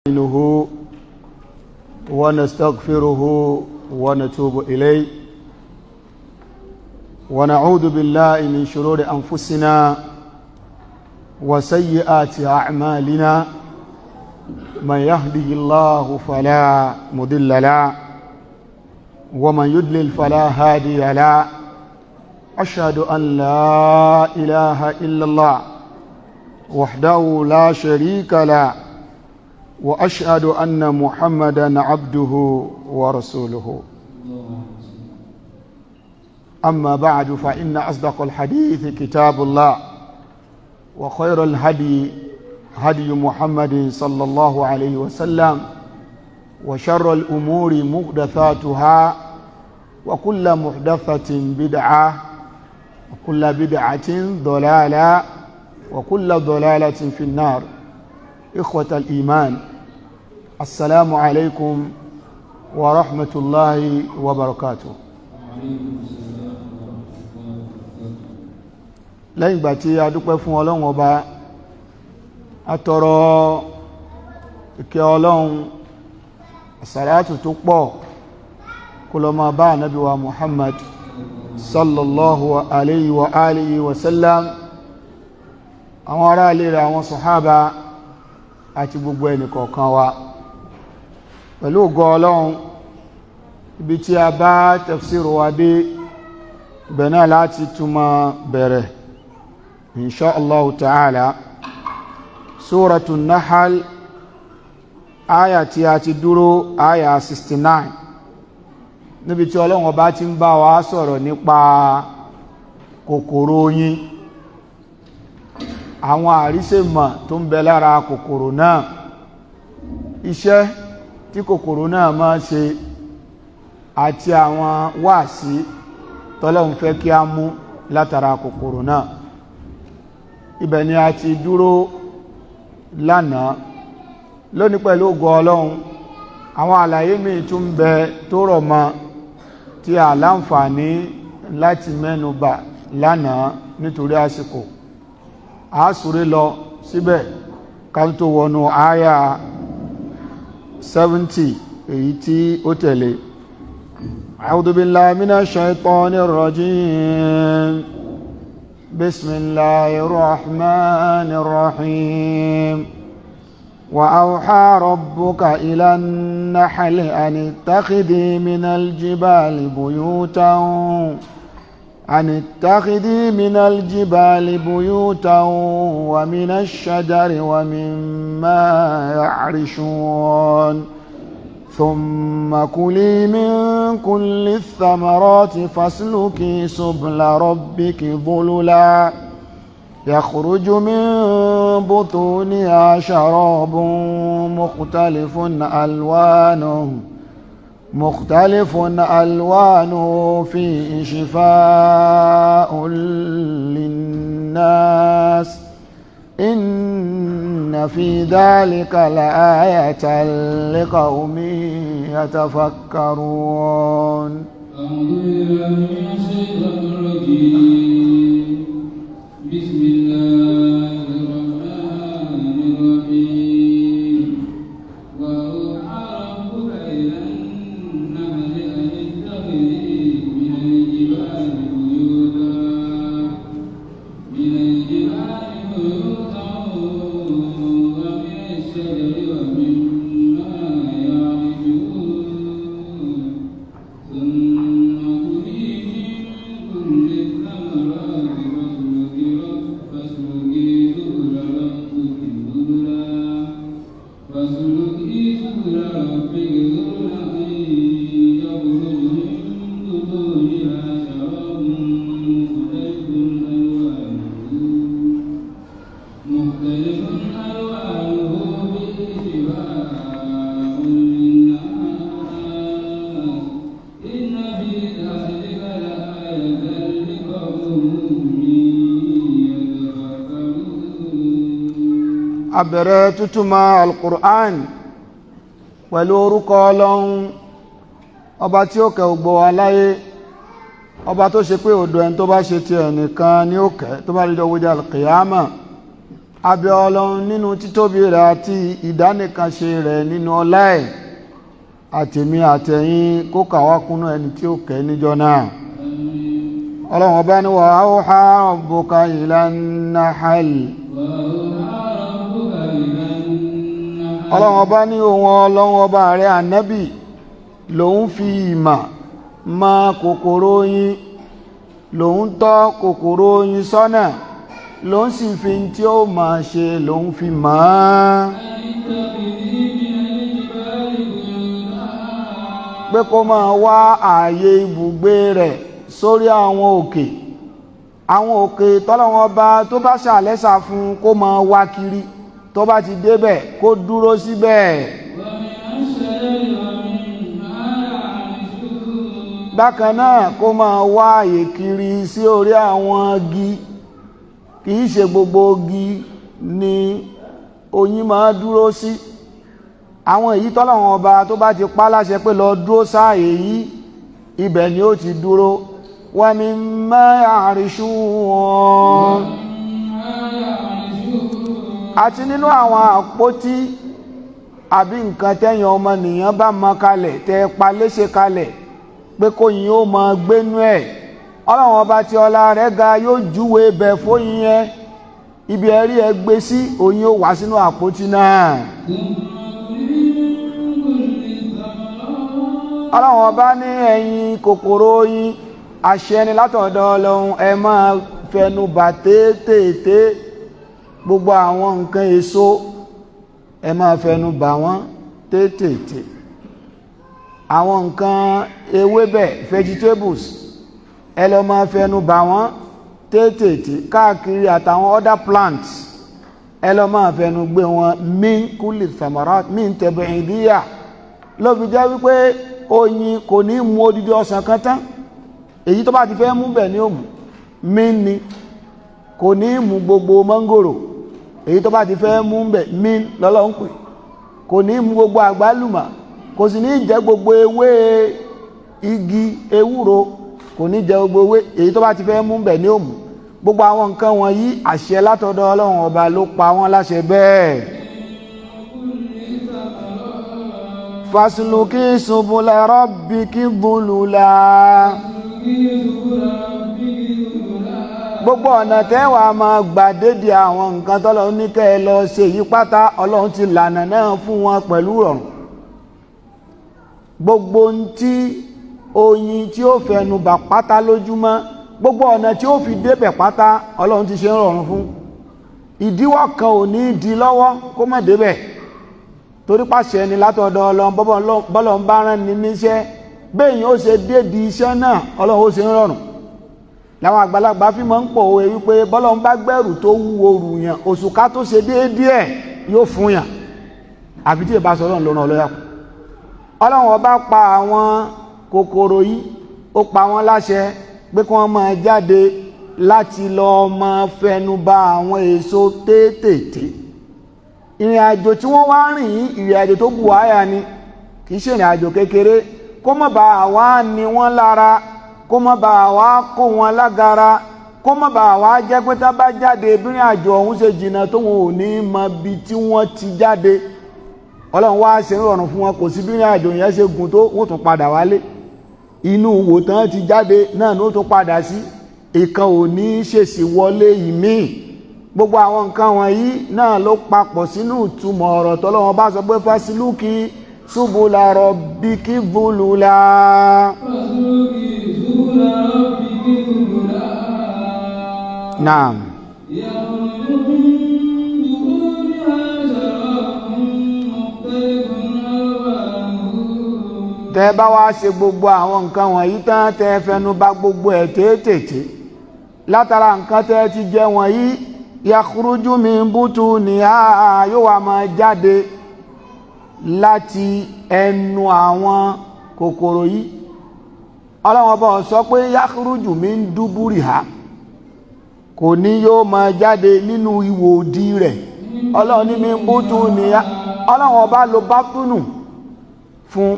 نستعينه ونستغفره ونتوب إليه ونعوذ بالله من شرور أنفسنا وسيئات أعمالنا من يهده الله فلا مضل له ومن يضلل فلا هادي له أشهد أن لا إله إلا الله وحده لا شريك له وأشهد أن محمدا عبده ورسوله أما بعد فإن أصدق الحديث كتاب الله وخير الهدي هدي محمد صلى الله عليه وسلم وشر الأمور محدثاتها وكل محدثة بدعة وكل بدعة ضلالة وكل ضلالة في النار. إخوة الإيمان، السلام عليكم ورحمة الله وبركاته. lẹ́yìn ìgbà tí a dúpẹ́ fún Ọlọ́run Ọba, a tọrọ ìkẹ́ Ọlọ́run àsàlátù tó pọ̀ kó lọ máa bá Ànábì wa Muhammad sallallahu alayhi wa alihi wa sallam, àwọn ará ilé rẹ̀, àwọn sàhábà àti gbogbo ẹnìkọ̀ọ̀kan wa. Pẹ̀lú ògo Ọlọ́run, ibi tí a bá tafsir wa dé ibẹ̀ náà láti túmọ̀ bẹ̀rẹ̀ insha Allah ta'ala. Suratun Nahl, aya tí a ti dúró, aya 69, níbi tí Ọlọ́run Ọba ti ń bá wa sọ̀rọ̀ nípa kòkòrò oyin, àwọn àríṣèmọ̀ tó ń bẹ lára kòkòrò náà, iṣẹ́ tí kòkòrò náà máa ṣe àti àwọn wáàsí tọ́lọ́run fẹ́ kí a mú látara kòkòrò náà. Ibẹ̀ ni a ti dúró lánàá. Lónìí pẹ̀lú ògo Ọlọ́run, àwọn àlàyé míì tún ń bẹ tó rọ̀ mọ́ tí a láǹfààní láti mẹ́nubà lánàá nítorí àsìkò. A súré lọ síbẹ̀ ká tó wọnú àyà 70 èyí tí ó tẹ̀lé. A'udhu billahi minash shaitanir rajim. Bismillahir rahmanir rahim. Wa awha rabbuka ila an-nahli an ittakhidhi minal jibali buyutan من الجبال بيوتا ومن الشجر ومما يعرشون ثم كلي من كل الثمرات فاسلكي سبل ربك ذللا يخرج من بطونها شراب مختلف ألوانه فيه شفاء للناس إن في ذلك لآية لقوم يتفكرون. أعوذ بالله من الشيطان الرجيم. بسم الله الرحمن الرحيم. Abẹ̀rẹ̀ tútùmọ̀ al-Qur'an pẹ̀lú orúkọ Ọlọ́run, ọba tí ó kẹ́ gbogbo aláyé, ọba tó ṣe pé ọ̀dọ̀ ẹni tó bá ṣe ti ẹnìkan ní ó kẹ́ tó bá rí ọjọ́ al-Qiyamah. abẹ́ Ọlọ́run nínú títóbi rẹ̀ àti ìdánìkanṣe rẹ̀ nínú ọlá ẹ̀ àtèmi àtẹ̀yin kó kà wá kúnnú ẹni tí ó kẹ́ níjọ́ náà. Ọlọ́run ọba ní wa awha rabbuka ilan nahl. Ọlọ́run ọba ní ohun Ọlọ́run ọba rẹ̀ ànábì lòun fi ìmọ̀ mọ kòkòrò oyin, lòun tọ́ kòkòrò oyin sọ́nà, lòun sì fi tí ó máa ṣe lòun fi mọ̀ ọ́n. Pé kó máa wá ààyè ibùgbé rẹ̀ sórí àwọn òkè tọ́lọ́run ọba tó bá ṣàlẹ́sà fún kó máa wá kiri, tó bá ti débẹ̀ kó dúró síbẹ̀. Bákan náà kó máa wá àyè kiri sí orí àwọn igi, kìí ṣe gbogbo igi ni oyin máa dúró sí. Àwọn èyí tọ́lọ́run ọba tó bá ti pa láṣẹ pé lọ dúró sáàyè yìí, ibẹ̀ ni ó ti dúró. Wa mimma ya'rishun, àti nínú àwọn àpótí àbí nǹkan tẹ́yìn ọmọnìyàn bá mọ kalẹ̀ tẹ́ pa léṣe kalẹ̀ pé kóyin ó mọ gbénú ẹ̀, Ọlọ́run ọba tí ọlá rẹ̀ ga yóò júwe bẹ̀ fóyin yẹn, ibi ẹ̀rí ẹ gbé sí oyin ó wá sínú àpótí náà. Ọlọ́run ọba ní ẹ̀yin kòkòrò oyin, àṣẹ ni látọ̀dọ̀ Ọlọ́run, ẹ máa fẹnu bà tètè gbogbo àwọn nǹkan èso, ẹ máa fẹnu bà wọ́n tètè. Àwọn nǹkan ewébẹ̀ vegetables, ẹ lọ máa fẹnu bà wọ́n tètè káàkiri, àtàwọn other plants ẹ lọ máa fẹnu gbé wọn min kulli thamarat min tabi'idiyya. Ló fi jẹ́ wípé oyin kò ní mú odidi ọsàn kan tán, èyí tó bá ti fẹ́ mú bẹ̀ ní òmù. Min ni kò ní mú gbogbo mọ́ngòrò, èyí tó bá ti fẹ́ mú bẹ̀ min lọ́lọ́ ń pè. Kò ní mú gbogbo àgbálùmọ̀, kò sì ní jẹ gbogbo ewé igi ewúro, kò ní jẹ gbogbo ewé, èyí tó bá ti fẹ́ mú bẹ̀ ní òmù. Gbogbo àwọn nǹkan wọ̀nyí àṣẹ látọ̀dọ̀ Ọlọ́run ọba ló pa wọ́n láṣẹ bẹ́ẹ̀. Fasluki subula rabbiki dhulula, gbogbo ọ̀nà tẹ́wàá máa gbàdédé àwọn nǹkan tọ́lọ́run ní kẹ́ ẹ lọ ṣe yí pátá, Ọlọ́run ti lànà náà fún wọn pẹ̀lú rọrùn. Gbogbo tí oyin tí ó fẹnu bà pátá lójúmọ́, gbogbo ọ̀nà tí ó fi débẹ̀ pátá, Ọlọ́run ti ṣe ń rọrùn fún. Ìdíwọ́ kan ò ní di lọ́wọ́ kó má débẹ̀, torí pàṣẹ ni látọ̀dọ̀ Ọlọ́run. Bọ́lọ̀ ń bá rán ni níṣẹ́, bẹ́yìn ó ṣe dédi iṣẹ́ náà, Ọlọ́run ó ṣe ń rọrùn. Láwọn àgbàlagbà fi máa ń pòwe wípé bọ́lọ̀ ń bá gbẹ̀rù tó wúwo rùyàn, òṣùká tó ṣe déédéé yóò fún yàn, àfi tí ìbá sọ Ọlọ́run ló ràn lọ́yà. Ọlọ́run ọba pa àwọn kòkòrò yìí, ó pa wọ́n láṣẹ pé kí wọ́n máa jáde láti lọ máa fẹnu bà àwọn èso tètè. Ìrìn àjò tí wọ́n wá rìn yìí, ìrìn àjò tó bù áyà ni, kìí ṣe ìrìn àjò kékeré. Kó má bàa wá ní wọ́n lára, kó má bàa wá kó wọn lágara, kó má bàa wá jẹ́ pé tá bá jáde bí ìrìn àjò ọ̀hún ṣe jìnnà tó wọn ò ní mọ bí tí wọ́n ti jáde. Ọlọ́run wá ṣe ń rọrùn fún wọn, kò sí bí ìrìn àjò yẹn ṣe gùn tó wọ́n tún padà wálé. Inú wòtán ti jáde náà ló tún padà sí, ìkan ò ní ṣèṣì wọlé ìmíì. Gbogbo àwọn nǹkan wọ̀nyí náà ló papọ̀ sínú ìtumọ̀ ọ̀rọ̀ tọ́lọ́run bá sọ pé fasiluki subula rabbiki dhulula. Naam. Tẹ́ bá wá ṣe gbogbo àwọn nǹkan wọ̀nyí tán, tẹ́ fẹnu bà gbogbo ẹ̀ tètè látara nǹkan tẹ́ ti jẹ wọ̀nyí, yakhruju min butuniha, yóò wá máa jáde láti ẹnu àwọn kòkòrò yìí. Ọlọ́run bá sọ pé yakhruju min duburiha, kò ní yóò máa jáde nínú ihò òdì rẹ̀. Ọlọ́run ní min butuniha, Ọlọ́run bá lo bátúnù fún,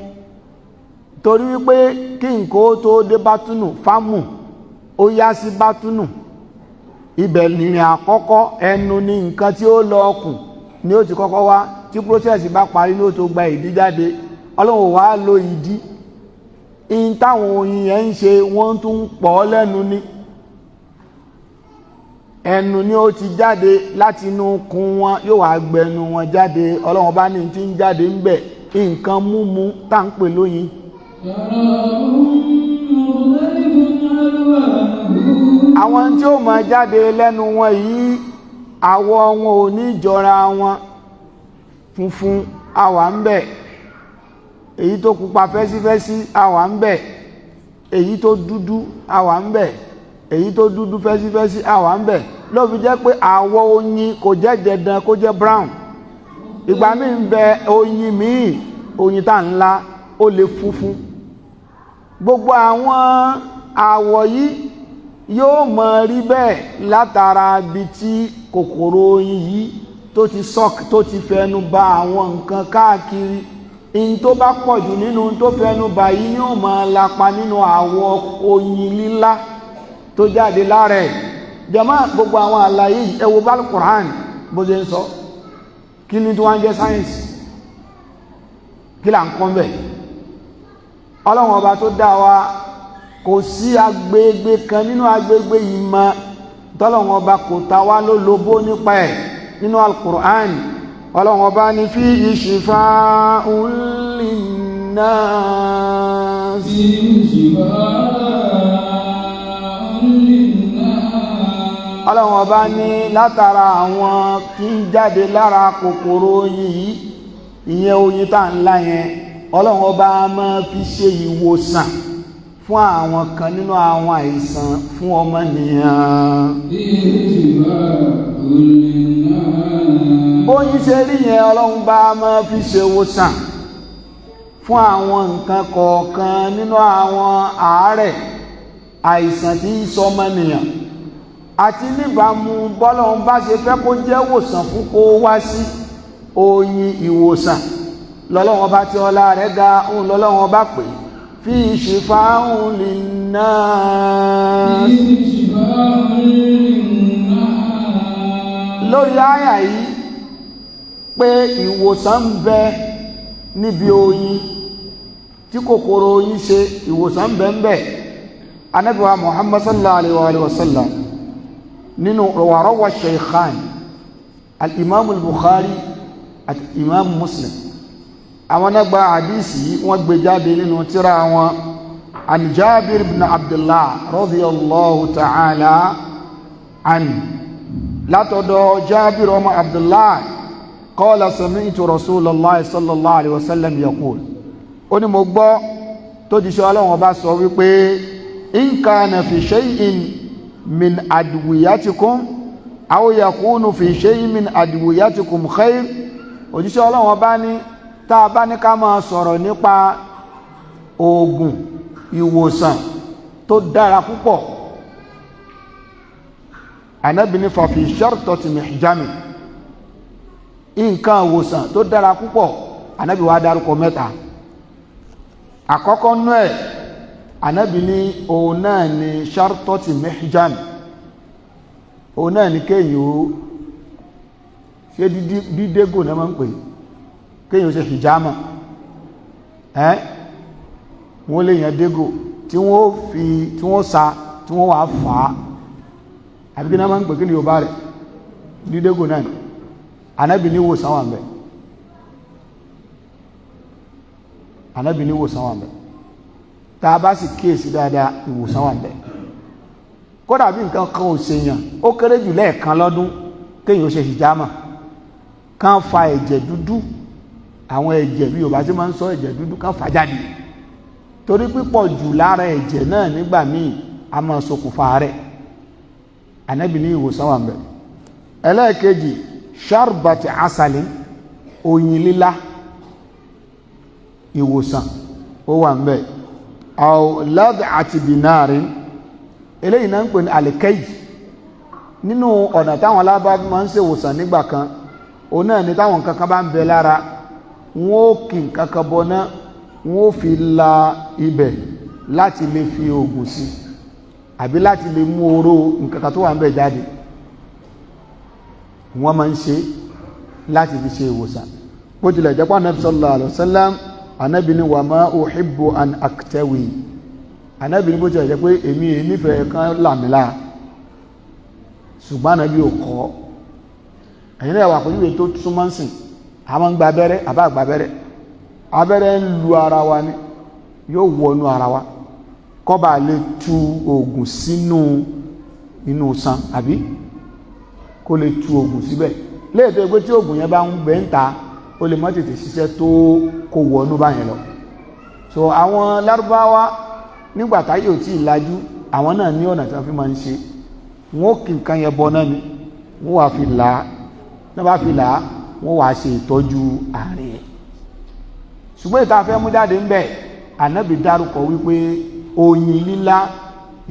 torí wípé kí nǹkan ó tó dé bátúnù, fámù ó yá sí bátúnù. ibẹ̀ nìrìn àkọ́kọ́ ẹnu ní nǹkan tí ó lọ ọkùn ni ó ti kọ́kọ́ wá, tí process bá parí ní ó tó gba ìdí jáde. Ọlọ́run wá lo ìdí, in táwọn oyin yẹn ń ṣe wọ́n tún pọ̀ lẹ́nu ní ẹnu ni ó ti jáde láti inú kún wọn, yóò wá gbẹnu wọn jáde. Ọlọ́run bá ní tí ń jáde ń bẹ̀ nǹkan múmu tá ń pè lóyin. Àwọn tí ó máa jáde lẹ́nu wọn yìí àwọ̀ wọn ò ní jọra wọn, funfun àwà ń bẹ̀, èyí tó pupa fẹ́sífẹ́sí àwà ń bẹ̀, èyí tó dúdú àwà ń bẹ̀, èyí tó dúdú fẹ́sífẹ́sí àwà ń bẹ̀. Ló fi jẹ́ pé àwọ̀ oyin kò jẹ́ dandan kó jẹ́ brown. Ìgbà míì ń bẹ oyin míì, oyin tá ńlá, ó lè funfun. Gbogbo àwọn àwọ̀ yìí yóò mọ̀ rí bẹ́ẹ̀ látara bí tí kòkòrò oyin yìí tó ti fẹnu ba àwọn nǹkan káàkiri. In tó bá pọ̀ jù nínú tó fẹnu ba yìí ni ó máa lapa nínú àwọ̀ oyin lílá tó jáde lára ẹ̀. Jàmáà, gbogbo àwọn àlàyé yìí ẹ wo bá Al-Qur'an bó ṣe ń sọ. Kí ni tí wọ́n ń jẹ́ sáyẹ́nsì? Kí là ń kọ́ bẹ̀? Ọlọ́run ọba tó dá wa, kò sí agbègbè kan nínú agbègbè ìmọ̀ tọ́lọ́run ọba kò ta wá lólobó nípa ẹ̀ nínú Al-Qur'an. Ọlọ́run ọba ní fihi shifa'un linnas. Ọlọ́run ọba ní látara àwọn kí ń jáde lára kòkòrò oyin yìí, ìyẹn oyin tá ńlá yẹn, Ọlọ́run ọba máa fi ṣe ìwòsàn fún àwọn kan nínú àwọn àìsàn fún ọmọnìyàn. Bóyin ṣe rí yẹn, Ọlọ́run bá máa fi ṣe ìwòsàn fún àwọn nǹkan kọ̀ọ̀kan nínú àwọn àárẹ̀ àìsàn tí ń sọ ọmọnìyàn, àti níbàámu bọ́lọ́run bá ṣe fẹ́ kó jẹ́ ìwòsàn fún kó wá sí oyin ìwòsàn lọ́lọ́run bá tí ọlá rẹ̀ ga òun lọ́lọ́run bá pè fi shifa'un linnas. Lórí àyà yìí pé ìwòsàn ń bẹ níbi oyin tí kòkòrò oyin ṣe, ìwòsàn ń bẹ ń bẹ. Ànábì wa Muhammad sallallahu alaihi wa sallam nínú rawa shaykhan al-imam al-Bukhari àti imam Muslim, àwọn nágbà àdísì wọ́n gbé jáde nínú tírà wọn, an Jabir ibn Abdullah radiyallahu ta'ala anhu, látọ̀dọ̀ Jabir ọmọ Abdullah qala sami'tu Rasulullah sallallahu alaihi wasallam yaqul, ó ní mo gbọ́ tó jíṣẹ́ Ọlọ́run bá sọ wípé in kana fi shay'in min adwiyatikum aw yakunu fi shay'in min adwiyatikum khair, òjíṣẹ́ Ọlọ́run bá ní tá a bá ní ká máa sọ̀rọ̀ nípa oògùn ìwòsàn tó dára púpọ̀, Ànábì ní fa fi shartati mihjami, nǹkan ìwòsàn tó dára púpọ̀, Ànábì wá dárúkọ mẹ́ta. Àkọ́kọ́ nú ẹ̀, Ànábì ní òun náà ni shartati mihjami, òun náà ni kéèyàn ó ṣe dídégò náà máa ń pè, kéèyàn ṣe hijama, wọ́n lè yàn dégò tí wọ́n sa tí wọ́n wà fà á, àbí kí náà máa ń pè kí ni yóò bá rẹ̀ dídégò náà. Ànábì ní ìwòsàn wà ńbẹ̀, Ànábì ní ìwòsàn wà ńbẹ̀, tá a bá sì kíyèsí dáadáa ìwòsàn wà ńbẹ̀. Kódà bí nǹkan kan ò ṣèyàn, ó kéré jù lẹ́ẹ̀kan lọ́dún kéèyàn ṣe hijama, kán fa ẹ̀jẹ̀ dúdú, àwọn ẹ̀jẹ̀ bí Yorùbá tí máa ń sọ ẹ̀jẹ̀ dúdú, kán fà jáde, torí pípọ̀ jù lára ẹ̀jẹ̀ náà nígbà míì a máa ṣokùnfà rẹ̀. Ànábì ní ìwòsàn wà ńbẹ̀. Ẹlẹ́ẹ̀kejì, sharbati asalin, oyin lílá, ìwòsàn ó wà ńbẹ̀. Aw lad'ati binarin, eléyìí náà ń pè ní alikayi. Nínú ọ̀nà táwọn alábá máa ń ṣèwòsàn nígbà kan, òun náà ni táwọn nǹkan kan bá ń bẹ lára, wọ́n ó kì nǹkan kan bọná, wọ́n ó fi la ibẹ̀ láti lè fi oògùn sí, àbí láti lè mú oró nǹkan kan tó wà ń bẹ jáde. wọ́n máa ń ṣe láti fi ṣe ìwòsàn. bó tilẹ̀ jẹ́ pé Ànábì sallallahu alaihi wasallam Ànábì ní wa ma uhibbu an aktawi, Ànábì ní bó tilẹ̀ jẹ́ pé èmi nífẹ̀ẹ́ kan làmìlà, ṣùgbọ́n Ànábì ò kọ́. ẹ̀yin náà wà pẹ̀lú ètò súnmọ́ sìn, a máa ń gba abẹ́rẹ́ àbá gba abẹ́rẹ́, abẹ́rẹ́ ń lu ara wa ni, yóò wọnú ara wa kó bá lè tu oògùn sínú inú san, àbí kó lè tu oògùn síbẹ̀. léètò ẹgbẹ́ tí oògùn yẹn bá ń gbé ń ta, ó lè má tètè ṣiṣẹ́ tó kó wọnú báyẹn lọ. so àwọn Lárúbáwá nígbà táyé ò tí ì lajú, àwọn náà ní ọ̀nà tí wọ́n fi máa ń ṣe. wọ́n ó kí nǹkan yẹn bọ náà ni, wọ́n wá fi là á, náà bá fi là á, wọ́n wá ṣe ìtọ́jú àárín ẹ̀. ṣùgbọ́n ìta fẹ́ mú jáde ń bẹ̀, Ànábì dárúkọ wípé oyin lílá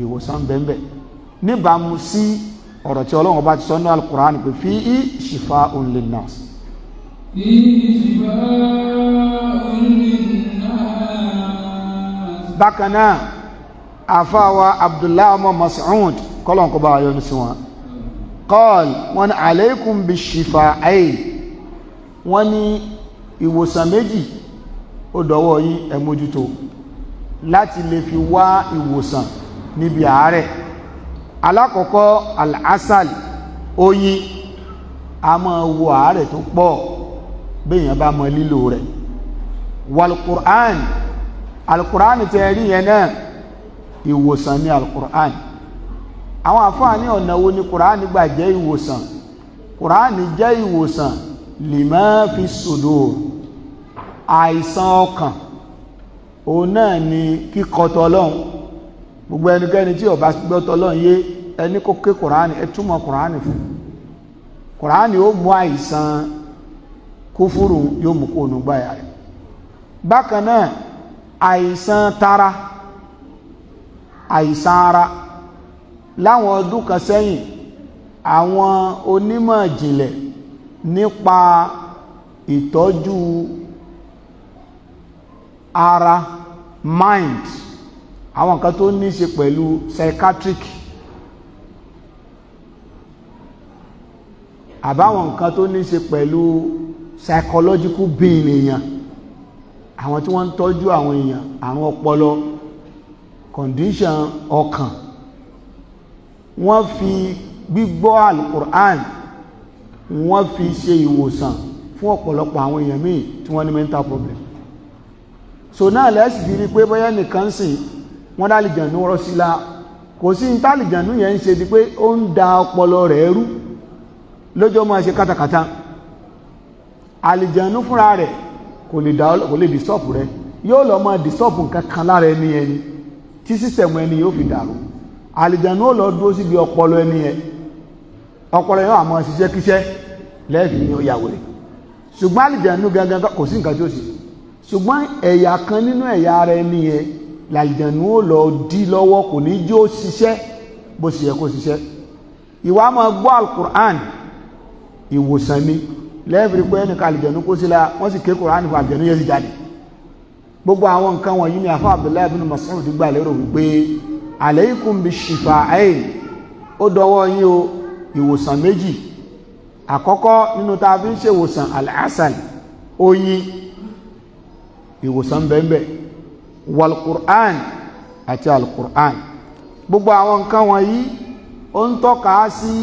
ìwòsàn bẹ́ẹ̀ níbàámu sí ọ̀rọ̀ tí Ọlọ́run bá ti sọ ní Al-Qur'an pé fihi shifa'un linnas. bákan náà àfáwà Abdullahi ọmọ Mas'ud kọ́lọ̀ kọ́ bá ayọ́ ní sí wọn, qal wọn ni alaykum bishifa'ayn, wọ́n ní ìwòsàn méjì ó dọwọ́ yín ẹ mójútó láti lè fi wá ìwòsàn níbi àárẹ̀. alákọ̀ọ́kọ́ al-asal, oyin a máa wo àárẹ̀ tó pọ̀ béèyàn bá mọ lílò rẹ̀. wal-Qur'an, al-Qur'an tẹ́ rí yẹn náà ìwòsàn ní al-Qur'an. àwọn àfáà ní ọ̀nà wo ni Qur'an gbà jẹ́ ìwòsàn? Qur'an jẹ́ ìwòsàn lima fi sudur, àìsàn ọkàn òun náà ni kíkọtọ Ọlọ́run. gbogbo ẹnikẹ́ni tí ó bá gbọ́tọ̀ Ọlọ́run yé, ẹni kó ké Kùránì, ẹ túmọ̀ Kùránì fún. Kùránì ó mú àìsàn kúfúrù, yóò mú kó nù gbáyà rẹ̀. bákan náà àìsàn tara, àìsàn ara. láwọn ọdún kan sẹ́yìn, àwọn onímọ̀ ìjìnlẹ̀ nípa ìtọ́jú ara, mind, àwọn nǹkan tó ní ṣe pẹ̀lú psychiatric, àbáwọn nǹkan tó ní ṣe pẹ̀lú psychological being èèyàn, àwọn tí wọ́n ń tọ́jú àwọn èèyàn, àrùn ọpọlọ, condition ọkàn, wọ́n fi gbígbọ́ Al-Qur'an wọ́n fi ṣe ìwòsàn fún ọ̀pọ̀lọpọ̀ àwọn èèyàn míì tí wọ́n ní mental problem. so náà lẹ́sì fi rí pé bóyá nìkan sìn wọ́n dá àlìjànú rọ́ sí la, kò sí ní tálìjànú yẹn ń ṣe di pé ó ń da ọpọlọ rẹ̀ rú lójó máa ṣe kátàkátà. àlìjànú fúnra rẹ̀ kò lè disturb rẹ̀, yóò lọ máa disturb nǹkan kan lára ẹni tí sísẹ̀mù ẹni yóò fi dàrú. àlìjànú ó lọ dúró síbi ọpọlọ ẹni yẹn, ọpọlọ yóò àmọ́ ṣiṣẹ́ kíṣẹ́ lẹ́ẹ̀fì ní ìyàwó rẹ̀. ṣùgbọ́n àlìjànú gangan kò sí nǹkan tí ó sì, ṣùgbọ́n ẹ̀yà kan nínú ẹ̀yà ara ẹni yẹn làlìjànú ó lọ dí lọ́wọ́, kò ní jó ṣiṣẹ́ bó ṣe yẹ kó ṣiṣẹ́. ìwà máa gbọ́ Al-Qur'an ìwòsàn ni, lẹ́ẹ̀fì pé ẹnìkan àlìjànú kó sí la, wọ́n sì ké Qur'an fún àlìjànú yẹn sì jáde. gbogbo àwọn nǹkan wọ̀nyí ni àfáà Abdullahi ibn Mas'ud gbà lérò wípé alaykum bishifa'ayn, ó dọwọ́ yín o ìwòsàn méjì. àkọ́kọ́ nínú tá a fi ń ṣe ìwòsàn al-asal, oyin, ìwòsàn bẹ́ẹ̀ wal-Qur'an àti al-Qur'an. gbogbo àwọn nǹkan wọ̀nyí ó ń tọ́ka sí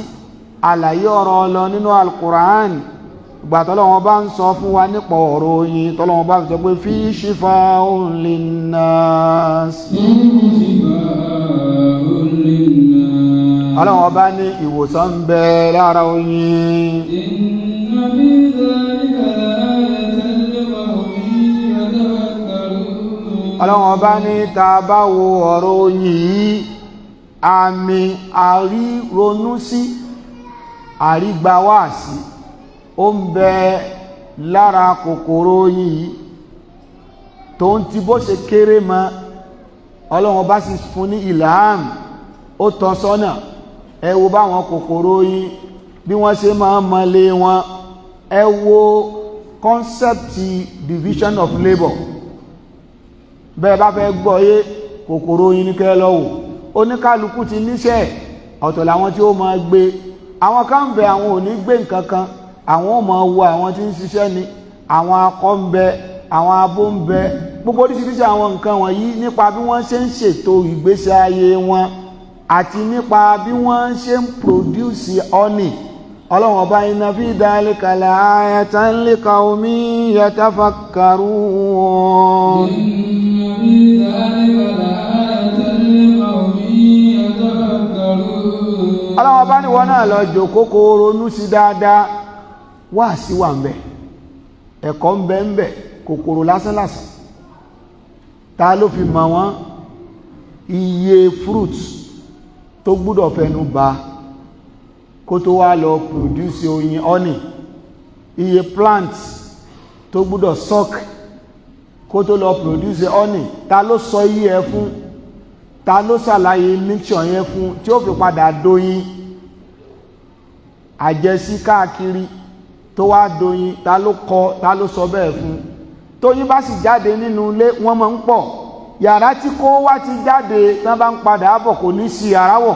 àlàyé ọ̀rọ̀ Ọlọ́run nínú al-Qur'an. ìgbà tọ́lọ́wọ́n bá ń sọ fún wa nípa ọ̀rọ̀ oyin, tọ́lọ́wọ́n bá sọ pé fi shifa'un linnas, ọlọ́wọ́n bá ní ìwòsàn ń bẹ lára oyin. ọlọ́wọ́n bá ní tá a bá wo ọ̀rọ̀ oyin yìí, àmì àríronú sí, àrígbáwáàsí ó ń bẹ lára kòkòrò oyin yìí. tó ń ti bó ṣe kéré mọ́, ọlọ́wọ́n bá sì fún ní ìlàámù, ó tọ́ sọ́nà. ẹ wo báwọn kòkòrò oyin bí wọ́n ṣe máa ń mọ́lé wọn, ẹ wo concept division of labour. bẹ́ẹ̀ bá fẹ́ gbọ́ yé kòkòrò oyin ní kẹ́ lọ́wọ́, oníkálukú ti níṣẹ́ ọ̀tọ̀ làwọn tí ó máa gbé, àwọn kan ń bẹ àwọn ò ní gbé nǹkan kan, àwọn ò máa wo àwọn tí ń ṣiṣẹ́ ni, àwọn akọ ń bẹ, àwọn abo ń bẹ, gbogbo oríṣiríṣi àwọn nǹkan wọ̀nyí nípa bí wọ́n ṣe ń ṣètò ìgbésí ayé wọn àti nípa bí wọ́n ṣe ń produce honey. Ọlọ́run ọba inna fi dhalika la ayatan liqawmin yatafakkarun. Ọlọ́run ọba ní wọn náà lọ jókòó kó ronú sí dáadáa, wá sí wà ń bẹ, ẹ̀kọ́ ń bẹ ń bẹ, kòkòrò lásánlásán ta ló fi mọ̀ wọ́n, iye fruit tó gbúdọ̀ fẹnu ba kó tó wá lọ produce oyin honey, iye plant tó gbúdọ̀ suck kó tó lọ produce honey, ta ló sọ iye ẹ fún, ta ló ṣàlàyé mixture yẹn fún tí ó fi padà dóyin, àjẹsí káàkiri tó wá dóyin, ta ló kọ, ta ló sọ bẹ́ẹ̀ fún. Tóyin bá sì jáde nínú ilé wọ́n máa ń pọ̀, yàrá tí kó wá ti jáde tán bá ń padà bọ̀ kò ní sí yàrá wọ̀,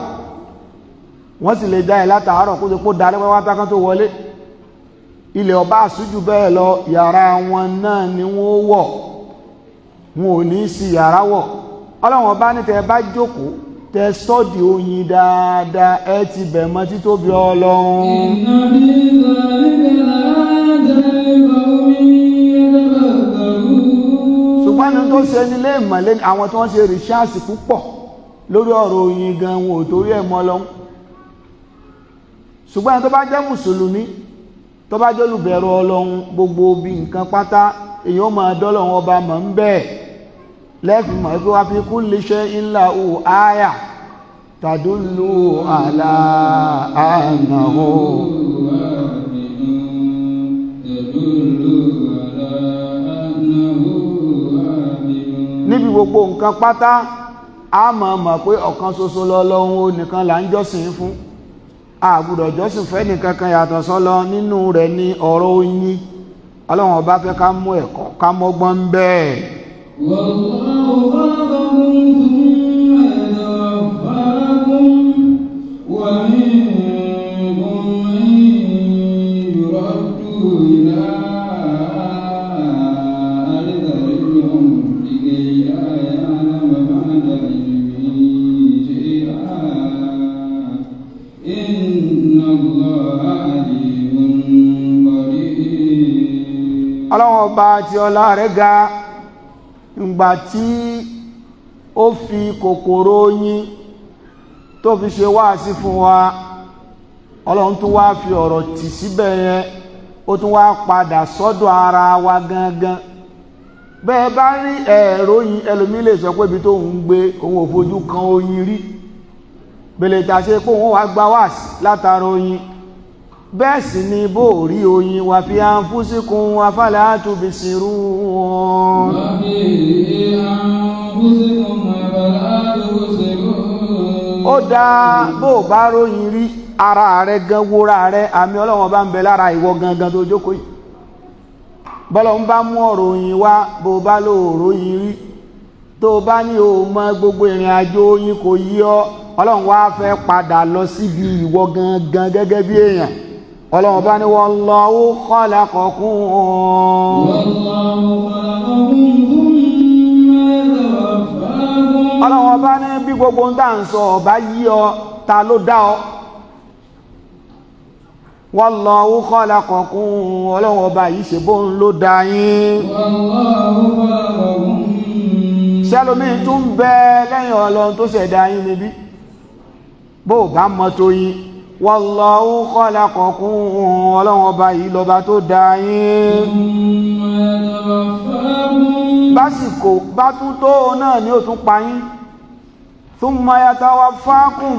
wọ́n sì lè dá ẹ̀ látàárọ̀ kó tó kó darí wá tákán tó wọlé. Ilẹ̀ ọba àsújù bẹ́ẹ̀ lọ, yàrá wọn náà ni wọ́n wọ̀, wọn ò ní sí yàrá wọ̀. Ọlọ́run ọba ní tẹ́ bá jókòó tẹ́ stọ́dì oyin dáadáa, ẹ ti bẹ̀ mọ́ títóbi Ọlọ́run. Ṣùgbọ́n ní tó ṣe nílé ìmọ̀lẹ́ àwọn tí wọ́n ṣe rìṣáàsì púpọ̀ lórí ọ̀rọ̀ oyin gan, wọn ò torí ẹ̀ mọ́ lọ́hún. Ṣùgbọ́n tó bá jẹ́ mùsùlùmí, tó bá jẹ́ olùbẹ̀rù Ọlọ́run, gbogbo bí nǹkan pátá èèyàn máa dọ́lọ́run ọba mọ̀ ń bẹ́ẹ̀ lẹ́fì mọ̀ pé wá fi kulli shay'in lahu áyà tadullu ala annahu. Níbi gbogbo nǹkan pátá a mọ̀ pé ọ̀kan ṣoṣo lọ́lọ́run, ó nìkan là ń jọ́sìn fún, a gbọ́dọ̀ jọ́sìn fẹ́ nìkan kan yàtọ̀ sọ́lọ. Nínú rẹ̀ ni ọ̀rọ̀ oyin. Ọlọ́run ọba fẹ́ ká mú ẹ̀kọ́, ká mọ́gbọ́n bẹ́ẹ̀. والله خلقكم ثم يتوفاكم ومنكم من يرد إلى أرذل العمر لكي لا يعلم بعد علم شيئا إن الله عليم قدير. Ọlọ́run ọba tí ọlá rẹ̀ ga, ìgbà tí ó fi kòkòrò oyin tó fi ṣe wáàsí fún wa, Ọlọ́run tún wá fi ọ̀rọ̀ tì síbẹ̀ yẹn, ó tún wá padà sọ́dọ̀ ara wa gangan. Bẹ́ẹ̀ bá rí ẹ̀rọ oyin, ẹlòmí lè sọ pé ibi tó ń gbé òun ò fojú kan oyin rí, bèlè tà ṣe pé òun wá gba wáàsí látara oyin. Bẹ́ẹ̀ sì ni bó rí oyin wà fi anfusikum afala tubsirun. Ó dáa bó bá róyin rí, ara rẹ̀ gan wóra rẹ̀, àmì Ọlọ́run bá ń bẹ lára ìwọ gangan tó jókòó yìí. Bọ́lọ̀ ń bá mú ọ̀rọ̀ oyin wá, bó bá lò róyin rí, tó bá ní o mọ gbogbo ìrìn àjò oyin kò yí ọ, Ọlọ́run wá fẹ́ padà lọ síbi ìwọ gangan gẹ́gẹ́ bí èèyàn. Ọlọ́run bá ní wallahu khalaqakum. Ọlọ́run bá ní bí gbogbo ń dá ń sọ ọ̀bá yí ọ, ta ló dá ọ? Wallahu khalaqakum. Ọlọ́run ọba yìí ṣe bóun ló dá yín. Ṣẹ́lómi tún bẹ lẹ́yìn Ọlọ́run tó ṣẹ̀dá yín níbí, bó bá mọ́ tó yín. Wallahu khalaqakum. Ọlọ́run ọba yìí lọba tó dá yín. Básìkò bá tún tó náà ni ó tún pa yín. Thumma yatawaffakum.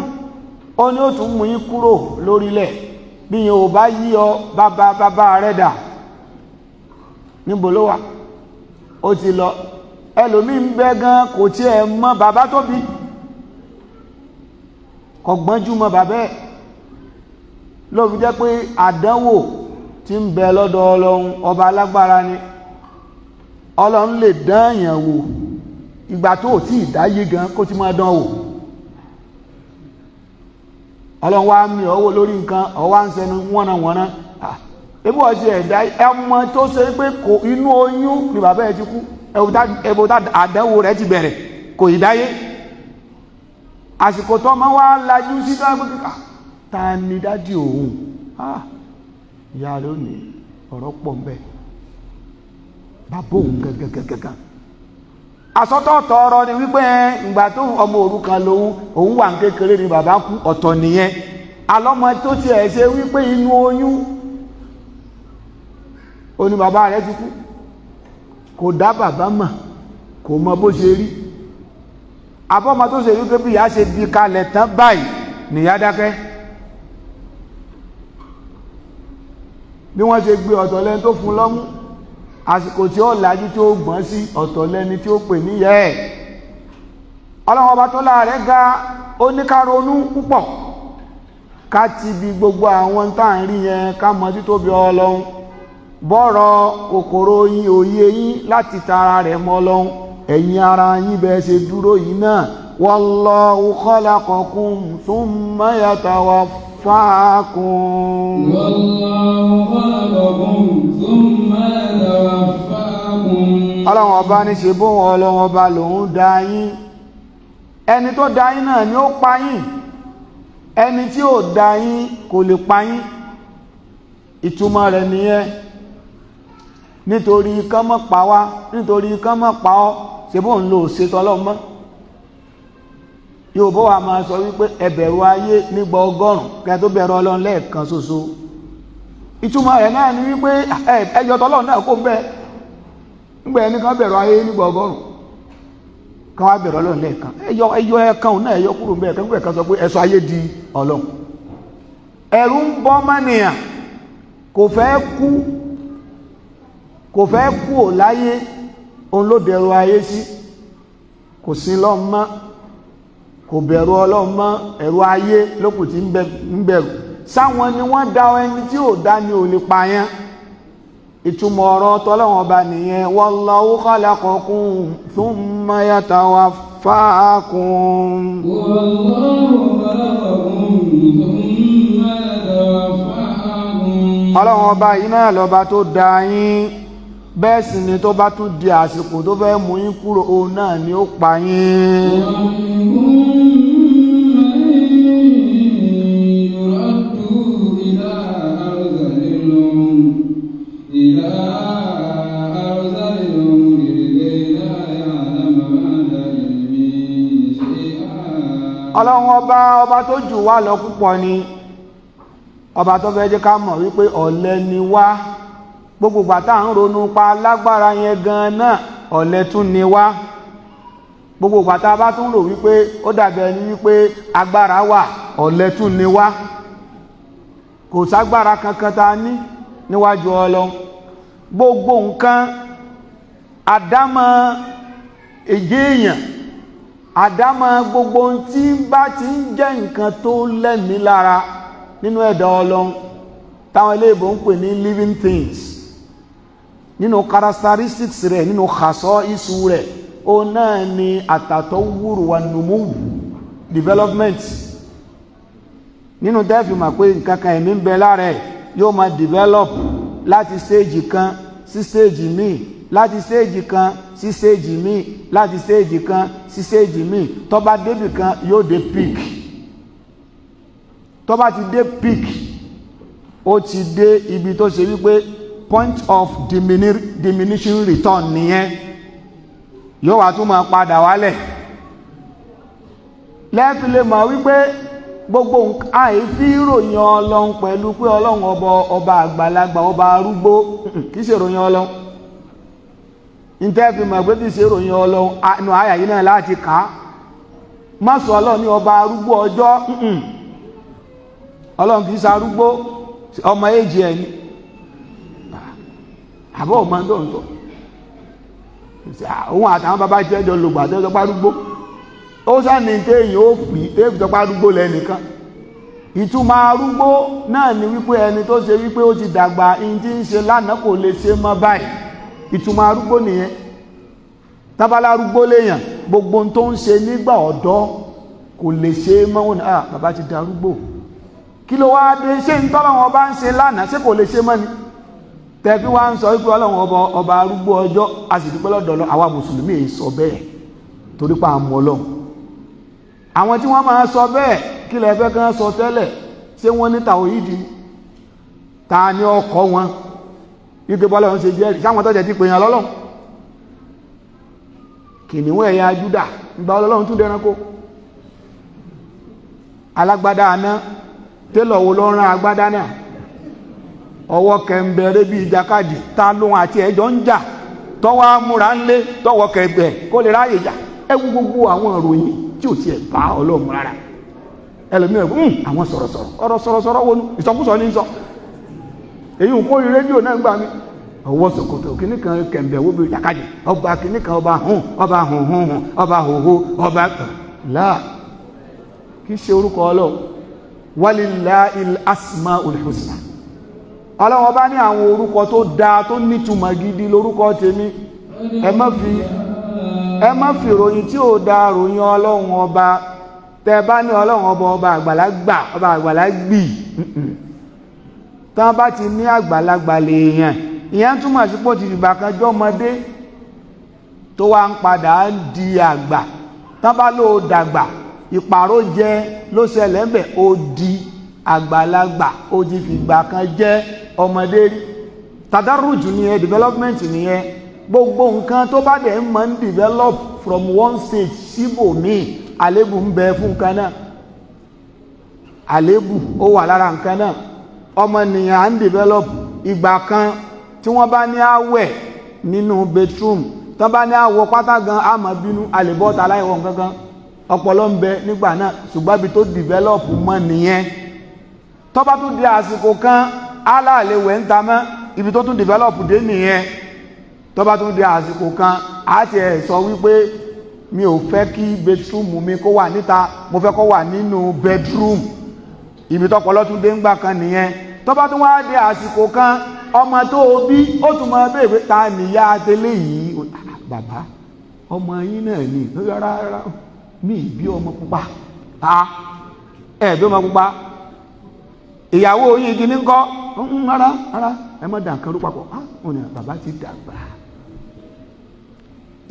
Ó ní ó tún mú yín kúrò lórílẹ̀. Bí yín ò bá yí ọ, bàbá rẹ̀ dà, níbo ló wà? Ó ti lọ. Ẹlòmí ń bẹ gan kò tiẹ̀ mọ̀ bàbá tó bí, kò gbọ́njú mọ̀ bàbá ẹ̀. Ló fi jẹ́ pé àdánwò tí ń bẹ lọ́dọ̀ Ọlọ́run ọba alágbára ni. Ọlọ́run lè dán èèyàn wò ìgbà tó ò tí ìdáyé gan kó ti máa dán wò. ọlọ́run wá mi ọwọ́ lórí nǹkan ọwá ń sẹnu wọ́nàwọ́nà ebí wọ́n ti ẹ̀dá ẹmọ tó ṣe pé kò inú oyún ni bàbá ẹ̀ ti kú ẹbùtá àdánwò rẹ̀ ti bẹ̀rẹ̀ kò ìdáyé àsìkò tó máa wá lajú sí dágbékà ta ni dádì òun ìyá rẹ̀ ò ní ọ̀rọ̀ pọ̀ ń bẹ bàbá òun gẹ́gẹ́gẹ́gẹ́ àsọtọ̀ọ̀tọ̀ ọ̀rọ̀ ni wípé ìgbà tó ọmọ òrukàn lòun òun wà ń kékeré ni bàbá kú ọ̀tọ̀ nìyẹn alọ́mọ tó ti ẹ̀ ṣe wípé inú oyún ó ní bàbá rẹ̀ ti kú kò dá bàbá mọ̀ kò mọ bó ṣe rí abọ́mọ tó ṣe wípé bí ìyá ṣe bí kalẹ̀ tán báyìí nìyá dákẹ́ bí wọ́n ṣe gbé ọ̀tọ̀ lẹ́ni tó fún lọ́mú àsìkò tí ó lajú tí ó gbọ́n sí ọ̀tọ̀ lẹ́ni tí ó pè níyẹ́ ẹ̀ ọlọ́run ọba tó láàrẹ́ ga ó ní ká ronú púpọ̀ ká ti bi gbogbo àwọn tá à ń rí yẹn ká mọ títóbi ọlọ́run bọ́rọ̀ kòkòrò yín òye yín láti tara rẹ̀ mọ́ ọlọ́run ẹ̀yin ara yín bẹ́ẹ̀ ṣe dúró yìí náà wallahu khalaqakum thumma yatawaffakum wallahu khalaqakum thumma yatawaffakum ọlọ́run ọba ní ṣe bóun ọlọ́run ọba lòun dá yín ẹni tó dá yín náà ni ó pa yín ẹni tí ò dá yín kò lè pa yín ìtumọ̀ rẹ̀ nìyẹn nítorí kán mọ́ pa wá nítorí kán mọ́ pa ọ́ ṣe bóun lò ṣètò ọlọ́mọ yóò bó wa máa sọ wípé ẹ bẹ̀rù ayé nígbà 100 kí ẹ tó bẹ̀rù ọlọ́run lẹ́ẹ̀kan ṣoṣo ìtumọ̀ rẹ̀ náà ni wípé ẹjọ́ tọ́lọ́run náà kó ń bẹ́ẹ̀ nígbà ẹni kan bẹ̀rù ayé nígbà 100 kan wá bẹ̀rù ọlọ́run lẹ́ẹ̀kan ẹyọ ẹ̀kan náà ẹyọ kúrò ń bẹ́ẹ̀ kẹ́kọ̀ọ́ ẹ̀kan sọ pé ẹ̀sọ ayé di ọlọ́run ẹ̀rù ń bọ́ mọ́nìyàn kò fẹ́ kú ò láyé òun ló dẹ̀rù ayé sí kò sí lọ́n mọ́ kò bẹ̀rù ọlọ́run mọ́ ẹ̀rù ayé lókù tí ń bẹ̀rù sáwọn ni wọ́n dá ẹni tí ò dá ní ò lè pààyàn ìtumọ̀ ọ̀rọ̀ tọ́lọ́wọ̀n ọba nìyẹn wallahu khalaqakum thumma yatawaffakum ọlọ́run ọba yìí náà lọ́ba tó dá yín bẹ́ẹ̀ sì ni tó bá tún di àsìkò tó fẹ́ mú yín kúrò òun náà ni ó pa yín ọlọ́run ọba tó jù wá lọ púpọ̀ ni ọba tó fẹ́ jẹ́ ká mọ̀ wípé ọ̀lẹ ni wá gbogbo gbàtà ń ronú pa lágbára yẹn gan náà ọ̀lẹ tún ni wá gbogbo gbàtà bá tún rò wípé ó dàbí ẹni wípé agbára wà ọ̀lẹ tún ni wá kò ságbára kankan tá a ní níwájú ọlọ́run gbogbo nǹkan àdámọ̀ èjì èèyàn àdámọ̀ gbogbo tí bá ti ń jẹ́ nǹkan tó lẹ́mìí lára nínú ẹ̀dá ọlọ́run táwọn eléèbó ń pè ní living things nínú characteristics rẹ̀ nínú khasọ́ isu rẹ̀ ó náà ni àtàtọ́wùrù wa nùmúwù development nínú dẹ́fì mà pé nǹkan kan ẹ̀mí ń bẹ lára ẹ̀ yóò máa develop láti stage kan sí stage míì láti stage kan sí stage míì láti stage kan sí stage míì tó bá débì kan yóò dé peak tó bá ti dé peak ó ti dé ibi tó ṣe wípé point of diminishing return nìyẹn yóò wá tún máa padà wálẹ̀ lẹ́ẹ̀fi lè mọ̀ wípé gbogbo àìfí ìròyìn ọlọ́run pẹ̀lú pé ọlọ́run ọba àgbàlagbà ọba arúgbó kìí ṣe ìròyìn ọlọ́run ìtẹ́ẹ̀fì mọ̀ pé kìí ṣe ìròyìn ọlọ́run inú àyà yìí náà láti kà á má sọ ọlọ́run ní ọba arúgbó ọjọ́ ọlọ́run kìí ṣe arúgbó ọmọ èjì ẹni àbọ̀ ọmọ tó ń sọ òun àtàwọn bàbá jẹ́ ẹjọ́ lògbà tó ń sọ párúgbó ó sáni téèyàn ó fi téèyàn sọ párúgbó lẹ́nìkan ìtumọ̀ arúgbó náà ni wípé ẹni tó ṣe wípé ó ti dàgbà in tí ń ṣe lánàá kò lè ṣe mọ́ báyìí ìtumọ̀ arúgbó nìyẹn tábàlá arúgbó léèyàn gbogbo tó ń ṣe nígbà ọ̀dọ́ kò lè ṣe mọ́ wọn bàbá ti darúgbó kí ló wá dé ṣé ń tọ́lọ́run ọba ń ṣe lánàá ṣé kò lè ṣe mọ́ ni tẹ́bí wá ń sọ wípé ọlọ́run ọba arúgbó ọjọ́ a sì dúpẹ́ lọ́dọ̀ Ọlọ́run àwa mùsùlùmí èyí sọ bẹ́ẹ̀ torí pa àmọ́ Ọlọ́run àwọn tí wọ́n máa sọ bẹ́ẹ̀ kí lẹ fẹ́ kán sọ tẹ́lẹ̀ ṣé wọ́n ní tàwhídì ta ni ọkọ̀ wọn wípé bọ́lọ́run ṣe jẹ́rìí sáwọn tó jẹ́ ti pèèyàn lọ́lọ́run kìnìún ẹ̀yà Júdà ìgbà Ọlọ́run tún dẹranko alágbádá aná télọ̀ wo ló rán agbádá náà ọwọ́ kẹ̀mbẹ̀rẹ̀ bí ìjàkadì ta lóhun àti ẹjọ́ ń jà tọ́wọ́ múra ń lé tọ́wọ́ kẹ̀mbẹ̀ kó lè ráyè jà ẹwú gbogbo àwọn ìròyìn tí ò ti ẹ̀ bá Ọlọ́run rárá ẹlòmíràn àwọn sọ̀rọ̀sọ̀rọ̀ wọnú ìsọkúsọ ní sọ èyí ń kó rédíò náà gbà mí ọwọ́ sọ̀kòtò kìíní kan kẹ̀mbẹ̀ wo bí ìjàkadì ọba kìíní kan ọba hùn ọba hòhó ọba láà kì í ṣe orúkọ Ọlọ́run walillahil asmaul husna Ọlọ́run bá ní àwọn orúkọ tó dáa tó nítumọ̀ gidi lórúkọ tèmi ẹ má fi ròyìn tí ò dáa ròyìn Ọlọ́run ọba tẹ bá ní Ọlọ́run ọba àgbàlagbà ọba àgbàlagbì tán bá ti ní àgbàlagbà lèèyàn ìyẹn túmọ̀ sí pò ti fìgbà kan jọmọdé tó wá ń padà di àgbà tán bá ló dàgbà ìpàrọ̀ jẹ ló ṣẹlẹ̀ ń bẹ̀ ó di àgbàlagbà ó ti fìgbà kan jẹ́ ọmọdé rí tadarruj nìyẹn development nìyẹn gbogbo nǹkan tó bá dẹ̀ ń mọ̀ ń develop from one stage síbòmíì àlébù ń bẹ fún nǹkan náà àlébù ó wà lára nǹkan náà ọmọnìyàn à ń develop ìgbà kan tí wọ́n bá ní àwẹ̀ nínú bedroom tán bá ní àwọ̀ pátá gan àmọ́ bínú àlèbọ́ta aláìwọ̀ nǹkan ọpọlọ ń bẹ nígbà náà ṣùgbọ́n ibi tó develop mọ́ nìyẹn tó bá tún di àsìkò kan aláàlewẹ̀ ń ta mọ́ ibi tó tún develop dé nìyẹn tó bá tún di àsìkò kan àti ẹ̀ sọ wípé mi ò fẹ́ kí bedroom mi kó wà níta mo fẹ́ kó wà nínú bedroom ibi tọ́pọlọ tún dé ńgbà kan nìyẹn tó bá tún wá di àsìkò kan ọmọ tó o bí ó tún mọ bèbè ta nìyá tẹ́lẹ̀ yìí bàbá ọmọ yín náà ní rárá mi bí ọmọ pupa bí ọmọ pupa ìyàwó yìí igi ní kọ́ rárá ẹ má dà nǹkan rú papọ̀ ó ní bàbá ti dàgbà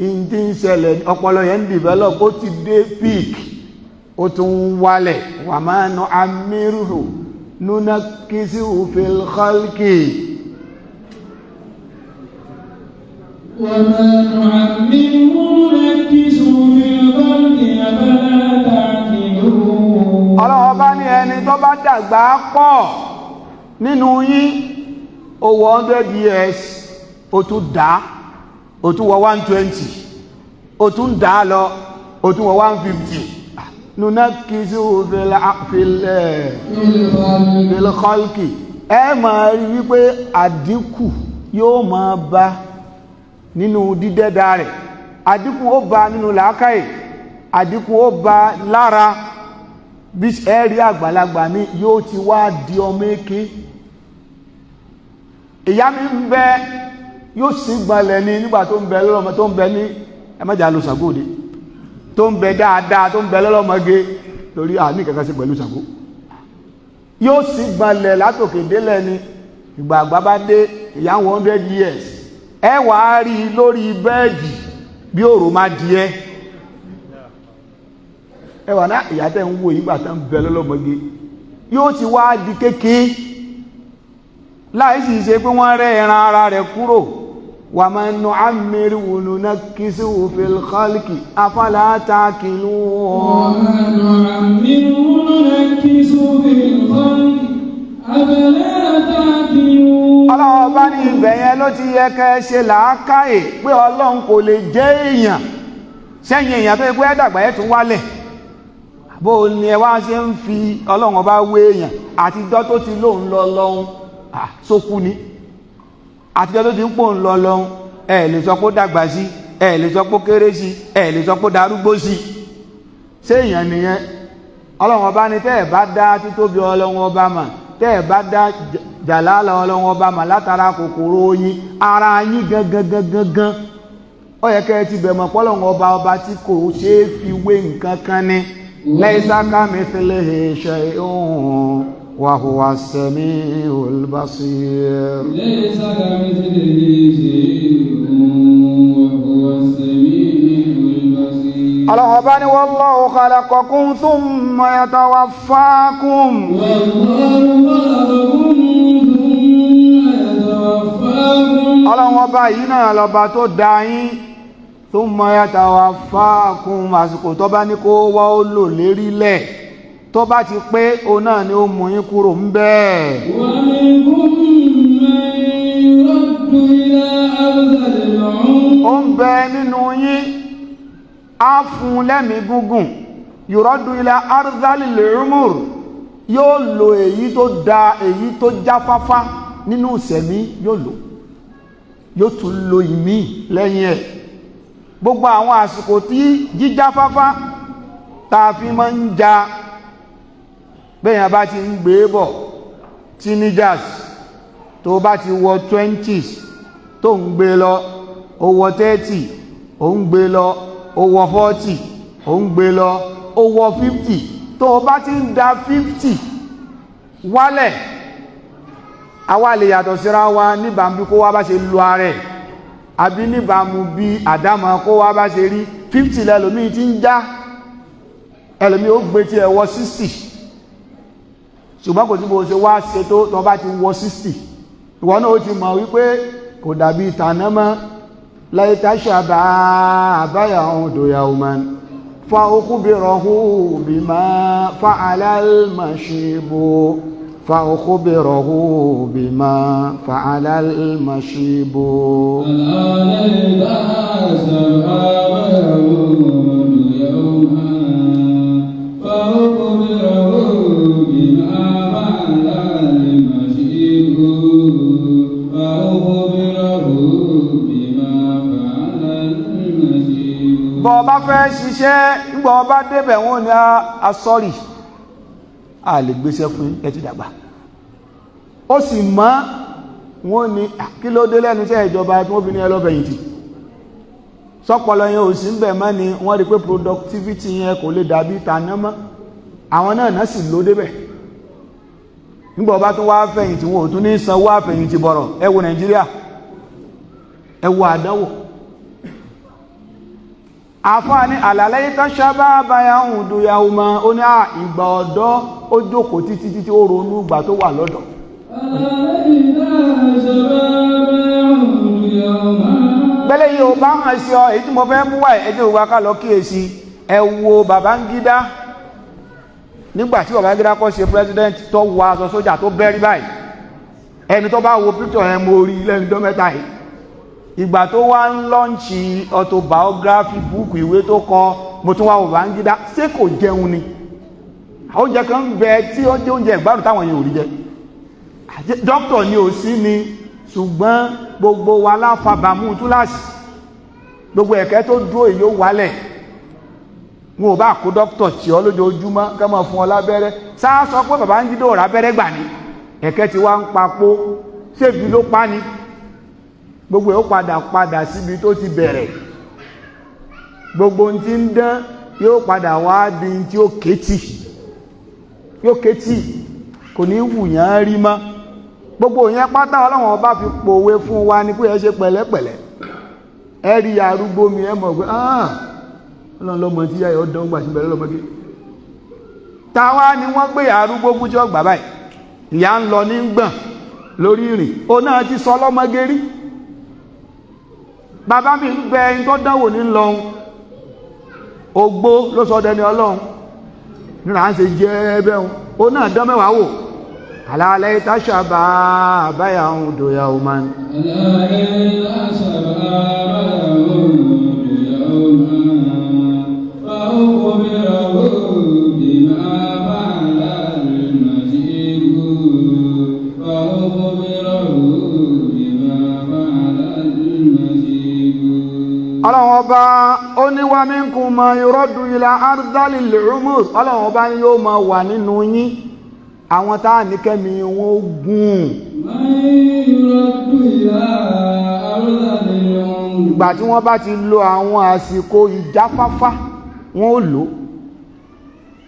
ìdí ń ṣẹlẹ̀ ọpọlọ yẹn ń develop ó ti dé peak ó tún wálẹ̀ wà máa nọ amírùhù núná kìsíhù fil khalqi wà máa nọ amírùhù núná kìsíhù fil khalqi afala ta'qilun. Ọlọ́run bá ní ẹni tó bá dàgbà pọ̀ nínú yín ó wọ 100 years ó tún dá ó tún wọ 120 ó tún dá lọ ó tún wọ 150 nùnà kìí sí fil khalqi ẹ máa rí wípé àdínkù yóò máa bá nínú dídẹ́dà rẹ̀ àdínkù ó bá nínú làákàyè àdínkù ó bá lára bí ẹ̀rí àgbàlagbà mi yóò ti wá di ọmọ èké ìyá mi ń bẹ yóò sì gbalẹ̀ ní nígbà tó ń bẹ lọ́lọ́mọ tó ń bẹ ní ẹmẹ́jà ló sàgóòdé tó ń bẹ dáadáa tó ń bẹ lọ́lọ́mọge lórí àmì kankan sí pẹ̀lú sàgó yóò sì gbalẹ̀ látòkè délẹ̀ ni ìgbà àgbà bá dé ìyá 100 years ẹ wà á rí lórí bẹ́ẹ̀dì bí òrò má díẹ̀ ẹ wà náà ìyá tẹ́ ń wo ìgbà tán bẹ lọ́lọ́mọge yóò ti wá di kékeré láì sì ṣe pé wọ́n rẹ́ ẹran ara rẹ̀ kúrò wà máa nù àmìrí wùnú náà kí sí òfin khalqi afala ta'qilun. wà máa nù àmìrí wùnú náà kí sí òfin khalqi afala ta'qilun. Ọlọ́run bá ní ibẹ̀ yẹn ló ti yẹ kẹ́ ṣe làákàyè pé Ọlọ́run kò lè jẹ́ èèyàn sẹ́yìn èèyàn tó yẹ pé dàgbà ẹ̀ tún wálẹ̀ bó ni ẹ wá ṣe ń fi Ọlọ́run ọba wé èèyàn àtijọ́ tó ti lóun lọ lọ́hun sókú ni àtijọ́ tó ti ń pò ń lọ lọ́hun ẹ lè sọ pé ó dàgbà sí ẹ lè sọ pé ó kéré sí ẹ lè sọ pé ó darúgbó sí ṣé èèyàn nìyẹn Ọlọ́run ọba ni tẹ́ ẹ̀ bá dá títóbi Ọlọ́run ọba mà tẹ́ ẹ̀ bá dá jàlálà Ọlọ́run ọba mà látara kòkòrò yín ara yín gangan ó yẹ kẹ́ ẹ ti bẹ̀mọ̀ pọ́lọ́run ọba tí kò ṣeé fi wé nǹkan kan ni laysa kamithlihi shay'un وهو السميع البصير ليس كمثله شيء وهو السميع البصير الله أباني والله خلقكم ثم يتوفاكم الله أباني لبا tó dá yín ثم يتوفاكم àsìkò tó bá ní kó wá ó lò lérílẹ̀ tó bá ti pé òun náà ni ó mú yín kúrò ń bẹ́ẹ̀. ó ń bẹ nínú yín á fún lẹ́mìí gúngùn yuraddu ila ardhalil umur yóò lo èyí tó da èyí tó jáfáfá nínú ìṣẹ̀mí yóò lò yóò tún lo ìmí lẹ́yìn ẹ̀ gbogbo àwọn àsìkò tí jíjáfáfá tá a fi máa ń ja bẹ́yàn bá ti ń gbé bọ̀ teenagers tó bá ti wọ 20s tó ń gbé lọ ó wọ 30 ó ń gbé lọ ó wọ 40 ó ń gbé lọ ó wọ 50 tó bá ti ń da 50 wálẹ̀ àwa lè yàtọ̀ síra wa níbàmú bí kó wá bá ṣe lu ààrẹ àbí níbàmú bí àdámọ̀ kó wá bá ṣe rí 50 lẹ́lòmí ti ń já ẹlòmí ó gbé tí ẹ wọ 60 ṣùgbọ́n kò tí bó ṣe wá ṣe tó bá ti wọ 60 ìwọ náà ó ti mọ̀ wípé kò dàbí ìtànà mọ́ laita shaba àbáyà ohun dòyà oman fa ukhbirahu bima fa'ala al-mashibu fa ukhbirahu bima fa'ala al-mashibu bọ́ bá fẹ́ ṣiṣẹ́ nígbà bá débẹ̀ wọ́n ní a sọ́rì a lè gbéṣẹ́ fún ẹ ti dàgbà ó sì mọ́ wọ́n ní kí ló dé lẹ́nu iṣẹ́ ìjọba tí wọ́n fi ní ẹlọ́fẹ̀yìntì sọ́pọ̀lọ yẹn ò sí ń bẹ̀ mọ́ ni wọ́n rí pé productivity yẹn kò lè dàbí tàná mọ́ àwọn náà sì ló débẹ̀ nígbà bá tún wá fẹ̀yìntì wọn ò tún ní sanwó àfẹ̀yìntì bọ̀rọ̀ ẹ wo Nàìjíríà ẹ wo àdánwò àfáàní àlàlẹ́ ìtàn sábà báyà ń dùn yàwó mọ́ ó ní ìgbà ọ̀dọ́ ó jókòó títí ó ronú ìgbà tó wà lọ́dọ̀ bẹ́lẹ̀ yìí ò bá hàn sí ọ èyí tí mo fẹ́ mú wà ẹjẹ́ òwúwa ká lọ kíyèsí ẹ wo Babangida nígbàtí Babangida kọ́ ṣe president tó wọ aṣọ sójà tó bẹ́rí báyìí ẹni tó bá wo picture ẹ mo rí lẹ́nu tó mẹ́ta yìí ìgbà tó wá ń lọ́ǹṣì autobiography book ìwé tó kọ mo tún wá Babangida ṣé kò jẹun ni oúnjẹ kan ń bẹ tí ó jẹ oúnjẹ ìgbádùn táwọn yẹn ò rí jẹ dókítà ni ò sí ni ṣùgbọ́n gbogbo wa láfàbàmú túláàsì gbogbo ẹ̀kẹ́ tó dúró èyí ó wálẹ̀ wọn ò bá kó dókítà tí ọ lójoojúmọ́ kẹ́ mọ̀ fún ọ lábẹ́rẹ́ sáà sọ pé Babangida ò rábẹ́rẹ́ gbà ní ẹ̀kẹ́ ti wá ń papò ṣébi ló pa ni gbogbo ẹ̀ ó padà síbi tó ti bẹ̀rẹ̀ gbogbo ohun tí ń dán yóò padà wá di tí ó kétì kò ní wùyàn rí mọ́ gbogbo yẹn pátá Ọlọ́run ọba fi pòwe fún wa ní pé ẹ ṣe pẹ̀lẹ́pẹ̀lẹ́ ẹ rí arúgbó mi ẹ mọ̀ pé Ọlọ́run lọ́mọ tí yá ẹ̀ dán gbà sí bẹ̀rẹ̀ lọ́mọdé táwa ni wọ́n gbé arúgbó bújọ́ gbà báyìí ìyá ń lọ ní gbọ̀n lórí ìrìn ó náà ti sọ lọ́mọge rí bàbá mi ń bẹ ẹni tó dánwò ní lọ́hun ogbó ló sọ dẹni Ọlọ́run nínú à ń ṣe jẹ́ ẹbẹ̀ ó náà dán mẹ́wàá wò alálẹ́ ìtàṣàbà àbáyà ohun dòyà oman Ọlọ́run ọba ó ní wa minkum ma yuraddu ila ardhalil umur Ọlọ́run ọba ni yóò máa wà nínú yín àwọn táà ní kẹ́mi wọn gùn ìgbà tí wọ́n bá ti lo àwọn àsìkò ìjáfáfá wọn ò lò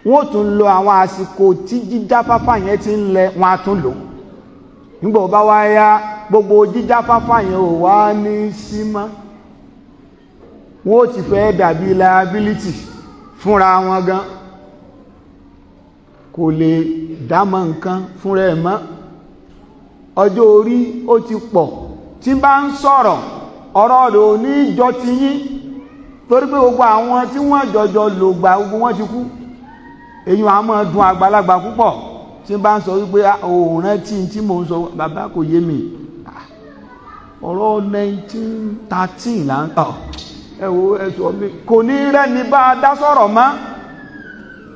wọ́n tún lo àwọn àsìkò tí jíjáfáfá yẹn ti ń lẹ wọ́n á tún lò nígbà ó bá wá yá gbogbo jíjáfáfá yẹn ò wá ní sí mọ́ wọ́n ó ti fẹ́ dàbí liability fúnra wọn gan kò lè dámọ̀ nǹkan fúnra ẹ̀ mọ́ ọjọ́ orí ó ti pọ̀ tí bá ń sọ̀rọ̀ ọ̀rọ̀ rẹ̀ ò ní jọ ti yín torí pé gbogbo àwọn tí wọ́n jọjọ lò gbà gbogbo wọn ti kú èyí wọn a máa dùn àgbàlagbà púpọ̀ tí bá ń sọ wípé òun rántí tí mò ń sọ bàbá kò yé mi ọ̀rọ̀ 1913 là ń tọ̀ ẹ̀wọ̀ ẹ̀sọ̀ mi kò ní rẹ́ni bá dá sọ̀rọ̀ mọ́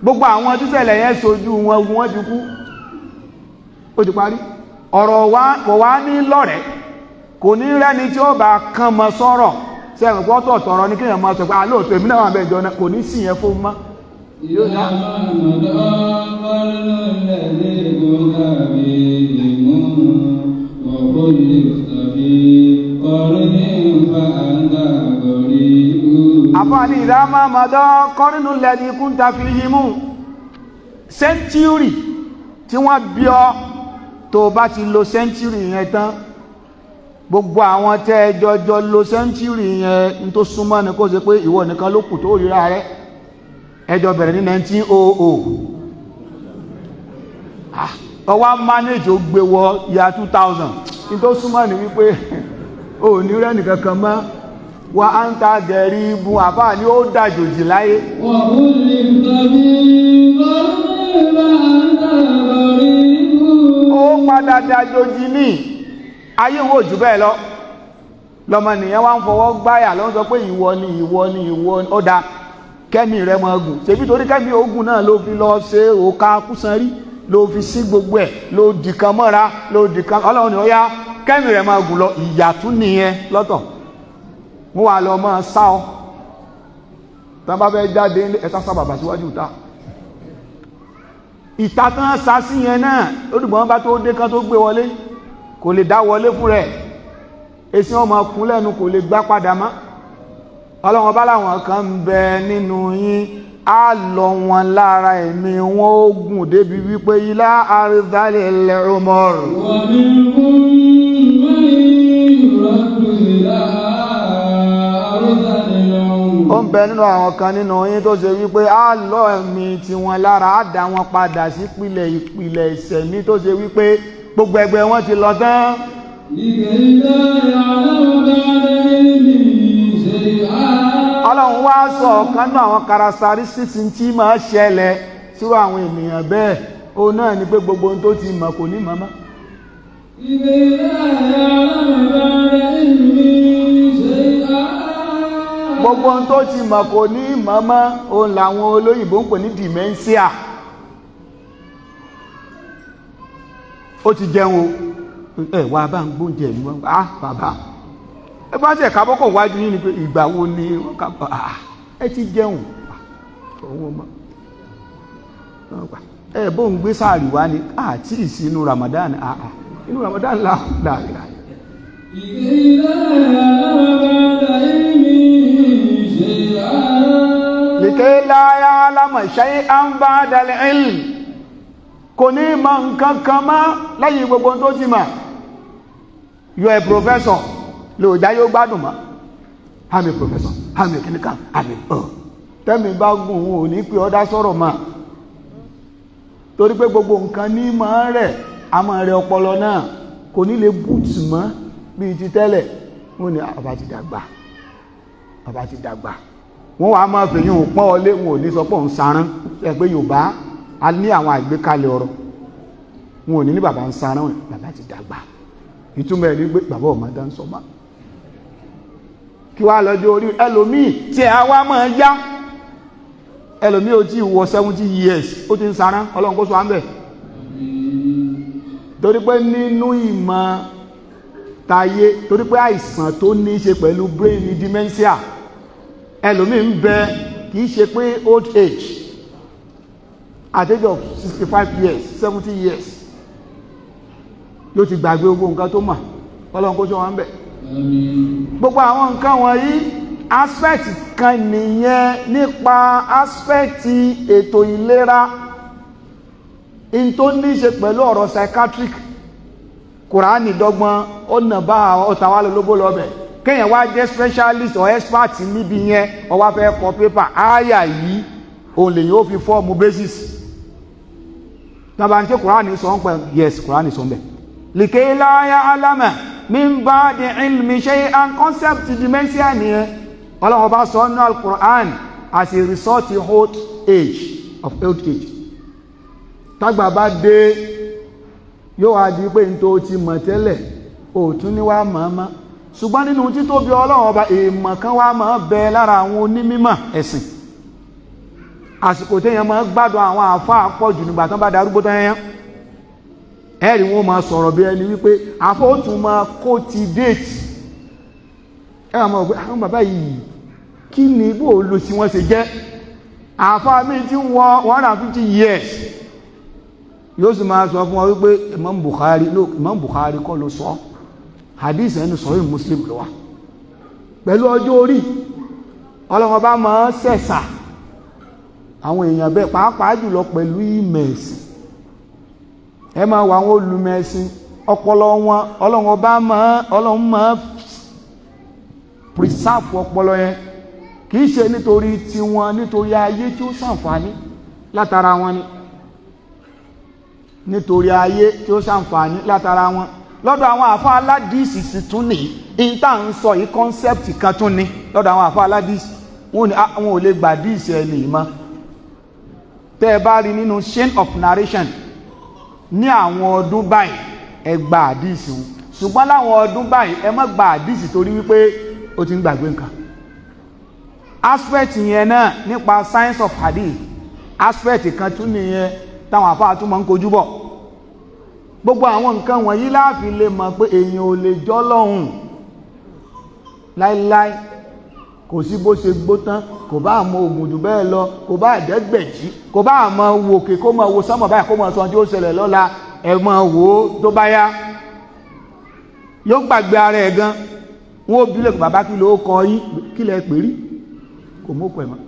gbogbo àwọn tíṣẹ̀lẹ̀ yẹn sojú wọn wọ́n ti kú ó ti parí ọ̀rọ̀ wa kò wá ní lọ́rẹ̀ kò ní rẹ́ni tí ó bá kàn mọ́ sọ̀rọ̀ tí ẹ̀rùn pọ́tọ̀ tọ̀rọ̀ ní kíyàn máa sọ pé alóòtò èmi náà wà bẹ́ẹ̀ jọ kò ní sí yẹn fún mọ́ àfáàní ìdámá mọ́dọ́ kọ́rínú lẹ́dí kún ta fi yímú sẹ́ńtúrì tí wọ́n bí ọ tó bá ti lo sẹ́ńtúrì yẹn tán gbogbo àwọn tẹ́ jọjọ lo sẹ́ńtúrì yẹn ní tó súnmọ́ ní kó ṣe pé ìwọ nìkan ló kù tó ríra rẹ ẹjọ́ bẹ̀rẹ̀ ní 1900 ọwá manage ó gbé wọ ya 2000 ní tó súnmọ́ ní wípé o ní rẹ́ nìkan kan mọ́ wa á ń ta gẹ̀rí ibu àbá ní ó dàjòjì láyé ó padà dàjòjì ní ayé wo jù bẹ́ẹ̀ lọ lọ́mọ nìyẹn wá ń fọwọ́ gbáyà ló ń sọ pé ìwọ ni ìwọ ni ìwọ ni ó da kẹ́mì rẹ mọ́ ogun ṣebí torí kẹ́mì ogun náà ló fi lọ ṣe òka kúsan rí ló fi sí gbogbo ẹ̀ ló dìkan mọ́ra ló dìkan ọlọ́run ni ó yá kẹ́mì rẹ mọ́ ogun lọ ìyàtún nìyẹn lọ́tọ̀ wọ́n wà lọ mọ́ sá ọ tán bá fẹ́ jáde ẹ̀sá sábàbà síwájú ìta tán sá sí yẹn náà lódùgbọ́n bá tó dé kan tó gbé wọlé kò lè dá wọlé fún rẹ̀ èsì ọmọ kún lẹ́nu kò lè gbá padà mọ́ ọlọ́run bá láwọn kan ń bẹ nínú yín á lọ wọn lára ẹ̀mí wọn ó gùn débi wípé ilá àrídálẹ̀ lẹ́rọmọ́rù ó ń bẹ nínú àwọn kan nínú yín tó ṣe wípé á lọ ẹ̀mí tí wọn lára á dá wọn padà sí ìpìlẹ̀ ìṣẹ̀mí tó ṣe wípé gbogbo ẹgbẹ́ wọn ti lọ tán ọlọ́run wá sọ ọ̀kan náà àwọn characteristics tí máa ṣẹlẹ̀ sírò àwọn ènìyàn bẹ́ẹ̀ ó náà ni pé gbogbo ohun tó ti mọ̀ kò ní mọ̀ mọ́ gbogbo ohun tó ti mọ̀ kò ní mọ̀ mọ́ òun làwọn olóyìnbó ń pè ní dementia ó ti jẹun o wà bá ń gbóúnjẹ ìlú wọn bàbá ẹ bá tẹ̀ kábọ́kọ̀ wájú yìí ni pé ìgbà wo ni wọ́n ká ẹ ti jẹun òun ọmọ ẹ bó ń gbé sáàrì wá ní àti ìsinú Ramadan inú Ramadan láàrin lèkè láyá alámọ̀ ṣe à ń bá dalẹ̀ ilm kò ní mọ̀ nǹkan kan mọ́ lẹ́yìn gbogbo tó ti mọ̀ you are a professor lóòjá yóò gbádùn mọ́ I'm a professor I'm a clinical tẹ́mi bá gùn ún ò ní pé ọdá sọ̀rọ̀ mọ́ torí pé gbogbo nǹkan ní mọ́ rẹ̀ a mọ́ rẹ̀ ọpọlọ náà kò ní lè búùtù mọ́ bí ti tẹ́lẹ̀ wọ́n ní bàbá ti dàgbà wọ́n wà máa fèyìn ò pọ́n ọlé wọn ò ní sọ pé òun sarán ẹgbẹ́ Yorùbá a ní àwọn àgbékalẹ̀ ọ̀rọ̀ wọn ò ní bàbá ń sarán wọn bàbá ti dàgbà ìtumọ̀ ẹ̀ ní pé bàbá ọmọ dá ń sọ máa kí wá lọ́jọ́ orí ẹlòmíì tí ẹ wá máa yá ẹlòmíì ó ti wọ 70 years ó ti ń sarán Ọlọ́run kó sọ à ń bẹ̀ torí pé nínú ìmọ̀ tayé torí pé àìsàn tó ní í ṣe pẹ̀lú brain ní dementia ẹlòmíì ń bẹ kì í ṣe pé old age at age of 65 years 70 years yóò ti gbàgbé gbogbo nǹkan tó mọ̀ Ọlọ́run kó sọ wọ́n bẹ̀ gbogbo àwọn nǹkan wọ̀nyí aspect kan nìyẹn nípa aspect ètò ìlera in tó ní ṣe pẹ̀lú ọ̀rọ̀ psychiatric. Kùránì dọ́gbọ́n ó nà bá ọ̀tàwà lólóbó lọ́bẹ̀ kéèyàn wá jẹ́ specialist or expert níbi yẹn ó wá fẹ́ kọ pépà ááyà yìí òun lè yóò fi fọ́ọ̀mù basis tàbí ṣe Kùránì sọ ń pẹ̀ yes Kùránì sọ ń bẹ̀ likay la ya'lama min ba'di ilmi shay'an concept dementia nìyẹn Ọlọ́run bá sọ ní al-Qur'an as a result of old age tágbà bá dé yóò wá di pé n tó ti mọ̀ tẹ́lẹ̀ òtún ní wá mọ̀ọ́mọ́ ṣùgbọ́n nínú títóbi Ọlọ́run ọba èèmọ̀ kan wá máa bẹ lára àwọn onímímọ̀ ẹ̀sìn àsìkò téèyàn máa gbádùn àwọn àfáà pọ̀ jù nígbà tán bá darúgbó tán yẹn ẹ̀rí wọn máa sọ̀rọ̀ bí ẹni wípé àfọ́ ó tún máa kó ti déètì ẹ wà máa gbé àwọn bàbá yìí kí ni bó lo sí wọ́n ṣe jẹ́ àfáà mi ti wọ 150 years yóò sì máa sọ fún ọ wípé Imam Bukhari kọ́ ló sọ hadith ẹni sọ̀rọ̀ Muslim ló wà pẹ̀lú ọjọ́ orí Ọlọ́run bá máa sẹ̀sà àwọn èèyàn bẹ́ẹ̀ pàápàá jùlọ pẹ̀lú ìmẹ̀sìn ẹ máa wà àwọn olùmẹ̀sìn ọpọlọ wọn Ọlọ́run máa preserve ọpọlọ yẹn kìí ṣe nítorí tiwọn nítorí ayé tí ó ṣàǹfààní látara wọn ni nítorí ayé tí ó ṣàǹfààní látara wọn lọ́dọ̀ àwọn àfá aládìsì sì tún ní ìta ń sọ yìí concept kan tún ní lọ́dọ̀ àwọn àfá aládìsì wọn ò lè gbà díìsì ẹni ìmọ̀ tẹ́ ẹ bá rí nínú chain of narration ní àwọn ọdún báyìí ẹ gba àdìsì wọn ṣùgbọ́n láwọn ọdún báyìí ẹ má gba àdìsì torí wípé ó ti ń gbàgbé nǹkan aspect yẹn náà nípa science of hadith aspect kan tún nìyẹn táwọn àfáà tún máa ń kojú bọ̀ gbogbo àwọn nǹkan wọ̀nyí láàfin lè mọ̀ pé èèyàn ò lè jọ́ lọ́hùn láíláí kò sí bó ṣe gbó tán kò bá àmọ́ ògùn jù bẹ́ẹ̀ lọ kò bá àdẹ́gbẹ̀jì kò bá àmọ́ wòkè kó mọ̀ wo sánmọ̀ báyìí kó mọ̀ sọ tí ó ṣẹlẹ̀ lọ́la ẹ̀ mọ̀ wò ó tó bá yá yóò gbàgbé ara ẹ̀ gan wọn ò bílẹ̀ bàbá kí ló kọ yín kí lẹ pè rí kò mọ̀ pẹ̀ mọ́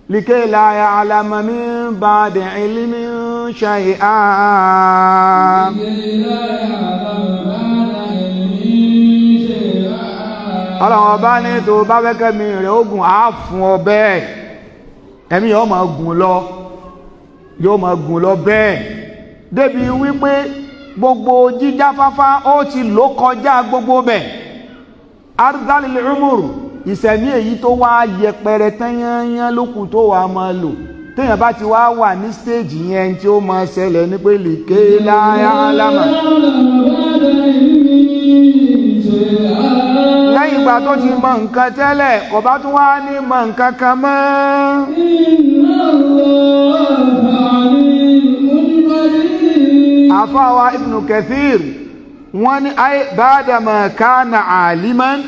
likay la ya'lama min ba'di ilmin shay'an Ọlọ́run ọba ní tó bá fẹ́kẹ́ mi rẹ̀ ogun á fún ọ bẹ́ẹ̀ ẹ̀mí yóò máa gùn lọ bẹ́ẹ̀ débi wípé gbogbo jíjá fáfá ó ti lò kọjá gbogbo bẹ̀ arzalil umur ìsẹ̀mí èyí tó wá yẹpẹrẹ tẹ́yányán lókù tó wà máa lò téèyàn bá ti wá wà ní stéèjì yẹn tí ó máa ṣẹlẹ̀ ní pé likay la ya'lama lẹ́yìn ìgbà tó ti mọ nǹkan tẹ́lẹ̀ kò bá tún wá ní mọ nǹkan kan mọ́ àfáwà Ibn Kathir wọ́n ní ay ba'dama kana aliman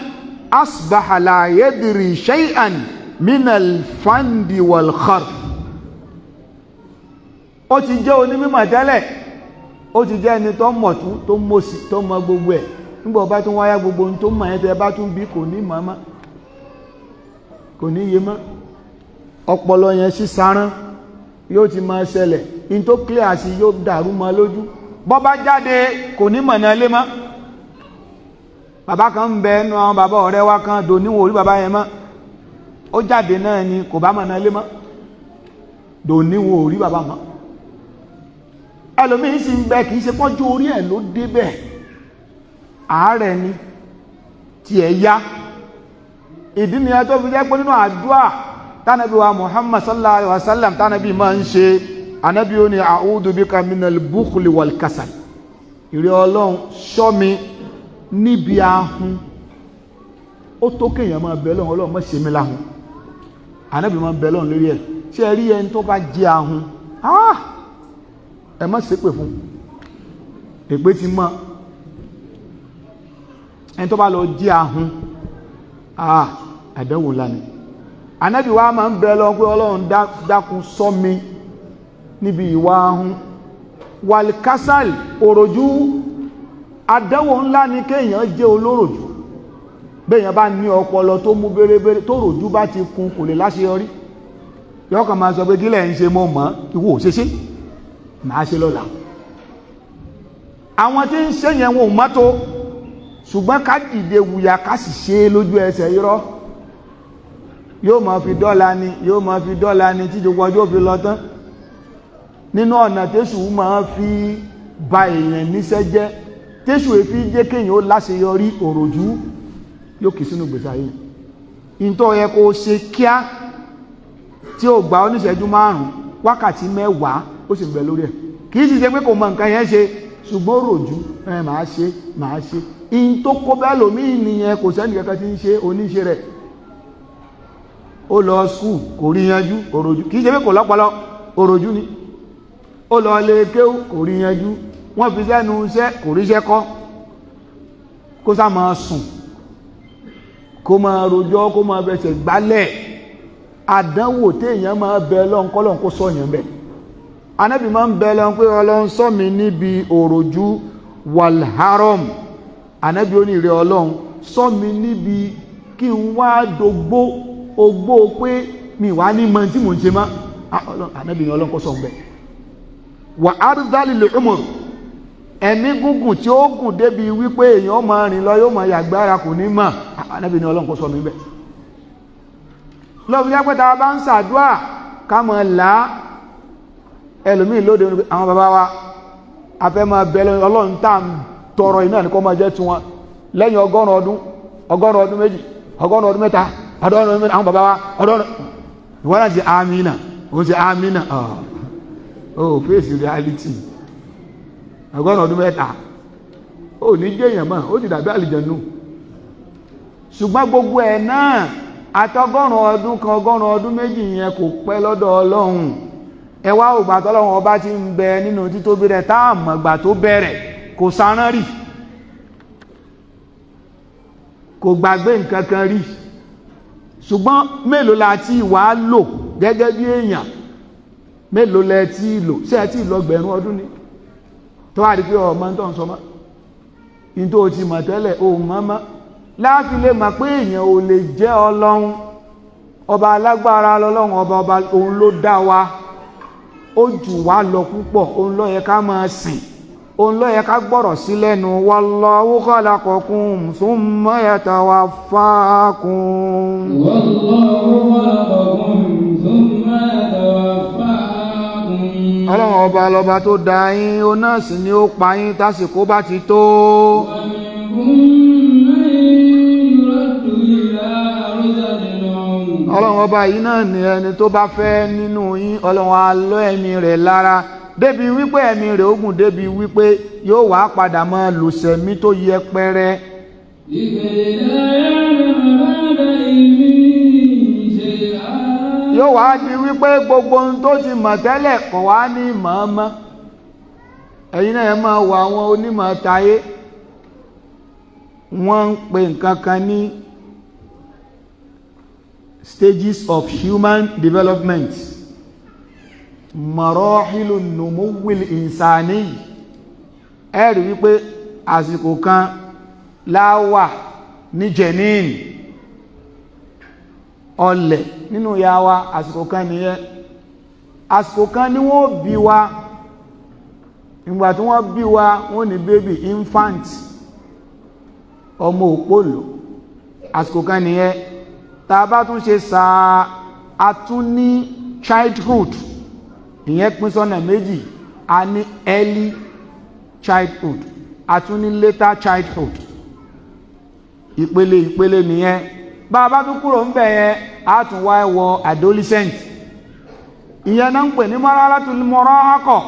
asbaha la yadri shay'an min al-fandi wal-kharf ó ti jẹ́ onímọ̀ tẹ́lẹ̀ ó ti jẹ́ ẹni tó mọ̀ tún tó mọ̀sí tó mọ gbogbo ẹ̀ nígbà bá tún wáyá gbogbo ohun tó mọ̀ ẹ́ tẹ́ bá tún bí kò ní mọ̀ mọ́ kò ní yé mọ́ ọpọlọ yẹn sí sarán yóò ti máa ṣẹlẹ̀ in tó clear sí yóò dàrú mọ́ lójú bọ́ bá jáde kò ní mọ̀ náà lé mọ́ bàbá kan ń bẹ ẹnu àwọn bàbá ọ̀rẹ́ wa kan dò níwò orí bàbá yẹn mọ́ ó jáde náà ni kò bá mọ̀ náà lé mọ́ dò níwò orí bàbá mọ́ ẹlòmíín sì ń bẹ kìí ṣe pọ́jú orí ẹ̀ ló débẹ̀ àárẹ̀ ni tí ẹ yá ìdí ni ẹ tó fi jẹ́ pé nínú àdúà tánàbí wa Muhammad sallallahu alaihi wasallam tánàbí máa ń ṣe anábí ó ní a'udhu bika minal bukhli wal kasal ìrẹ́ Ọlọ́run ṣọ́ mi níbi ahun ó tó kéèyàn máa bẹ Ọlọ́run Ọlọ́run má ṣe mí láhun anábí máa ń bẹ Ọlọ́run lórí ẹ̀ ṣé ẹ rí ẹni tó bá jẹ́ ahun ẹ má ṣépè fún èpè ti mọ́ ẹni tó bá lọ jẹ́ ahun àdánwò lánìí anábì wa máa ń bẹ lọ pé Ọlọ́run dákun ṣọ́ mi níbi ìwà ahun wàlkásàl òròjú àdánwò ńlá ni kéèyàn jẹ́ olóròjú béèyàn bá ní ọpọlọ tó mú bérebére tó ròjú bá ti kún kò lè láṣeyọrí yóò kàn máa sọ pé kí lẹ̀ ń ṣe mọ́ mọ́ ìwọ ò ṣe ṣe máa ṣe lọ́la àwọn tí ń ṣe yẹn wọn ò mọ́tò ṣùgbọ́n ká dìde wùyà ká sì ṣe lójú ẹsẹ̀ irọ́ yóò máa fi dọ́là ni yóò máa fi dọ́là ni tí gbogbo ọjọ́ fi lọ tán nínú ọ̀nà tẹ́sù máa fi ba èèyàn níṣẹ́ jẹ́ tẹ́sù èfi jẹ́ kéèyàn ó láṣeyọrí òròjú yóò kì sínú gbèsè ayé ìntọ́ yẹ kó ṣe kíá tí ó gba oníṣẹ́jú 5 wákàtí 10 ó sì bẹ̀ lórí ẹ̀ kì í sì ṣe pé kò mọ nǹkan yẹn ṣe ṣùgbọ́n ròjú máa ṣe in tó kó bẹ́ẹ̀ lómi nìyẹn kò sẹ́ni kankan tí ń ṣe oníṣe rẹ̀ ó lọ skul kò rí yanjú òròjú kì í ṣe pé kò lọ́pọlọ òròjú ni ó lọ lè kéwú kò rí yanjú wọ́n fi sẹ́nu iṣẹ́ kò ríṣẹ́ kọ́ kó sá máa sùn kó máa rojọ́ kó máa bẹ̀ṣẹ̀ gbálẹ̀ àdánwò téèyàn máa bẹ lọ́n kọ́lọ́n kó sọ̀yàn bẹ̀ anábì máa ń bẹ lọ́n pé ọlọ́run ṣọ́ mi níbi òròjú wàlhárọ̀m anábì onírè ọlọ́run ṣọ́ mi níbi kí n wá dògbó ogbó pé mi wá ní mọ tí mò ń ṣe má anábì ní ọlọ́run kó sọ̀ bẹ̀ wà árdálì lè umur ẹ̀mí gúngùn tí ó gùn débi wípé èèyàn máa rìn lọ yóò máa yàgbára kò ní mọ̀ anábì ní ọlọ́run kó sọ̀ mi bẹ̀ lọ́wọ́ jẹ́ pé tàbá bá ń ṣàdúà ká mọ̀ là ẹlòmíì lóde àwọn bàbá wa afẹ́ máa bẹ̀rẹ̀ ọlọ́run tá à ń tọrọ iná ní kó máa jẹ́ tiwọn lẹ́yìn 100 ọdún 100 ọdún méjì 100 ọdún mẹ́ta 100 ọdún mẹ́ta àwọn bàbá wa ọdún ìwọ́n náà ti amínà ó ti amínà ó face reality 100 ọdún mẹ́ta ó ní jẹ́yàn mọ́ ó ti dàbí àlìjẹ̀nú ṣùgbọ́n gbogbo ẹ̀ náà àtọgọ́rùn ọdún kan 100 ọdún méjì yẹn kò pẹ́ lọ́dọ̀ ọlọ́run ẹwà ògbà tọ́lọ́run ọba ti ń bẹ nínú títóbi rẹ̀ táàmọ̀gbà tó bẹ̀rẹ̀ kò sárán rí kò gbàgbé nǹkan kan rí ṣùgbọ́n mélòó la ti wà á lò gẹ́gẹ́ bí èèyàn mélòó lẹ ti lò ṣé ẹ ti lọ gbẹ̀rún ọdún ni tó wà rí pé ọmọ tó ń sọ mọ́ ní tó ti mọ̀ tẹ́lẹ̀ òun mọ́mọ́ láàfi lè mọ̀ pé èèyàn ò lè jẹ́ ọlọ́run ọba alágbára lọ́lọ́run ọba òun ló dá wa ó jù wá lọ púpọ̀ òun ló yẹ ká máa sìn òun ló yẹ ká gbọ́rọ̀ sí lẹ́nu wallahu khalaqakum thumma yatawaffakum ọlọ́run ọba lọba tó dá yín ó náà sì ni ó pa yín tásìkò bá ti tó ọlọ́run ọba yìí náà ni ẹni tó bá fẹ́ nínú yín ọlọ́run á lọ́ ẹ̀mí rẹ̀ lára débi wípé ẹ̀mí rẹ̀ ogun débi wípé yóò wá padà mọ́ lùsẹ̀mí tó yẹpẹrẹ yóò wá di wípé gbogbo ohun tó ti mọ̀ tẹ́lẹ̀ kò wá ní mọ̀ọ́mọ́ ẹ̀yin náà máa wọ àwọn onímọ̀ tayé wọ́n ń pè nǹkan kan ní stages of human development marahilu numuwil insani ẹ̀rí wípé àsìkò kan láwà ní jenin ọlẹ̀ nínú ya wa àsìkò kan nìyẹn àsìkò kan ni wọ́n bí wa ìgbà tí wọ́n bí wa wọ́n ní baby infant ọmọ òpólò àsìkò kan nìyẹn tá a bá tún ṣe sáà a tún ní childhood ìyẹn pín sọ́nà méjì a ní early childhood a tún ní later childhood ìpele nìyẹn bá a bá tún kúrò ń bẹ̀ yẹn a tún wá wọ adolescent ìyẹn náà ń pè ní marhalatul murahaqah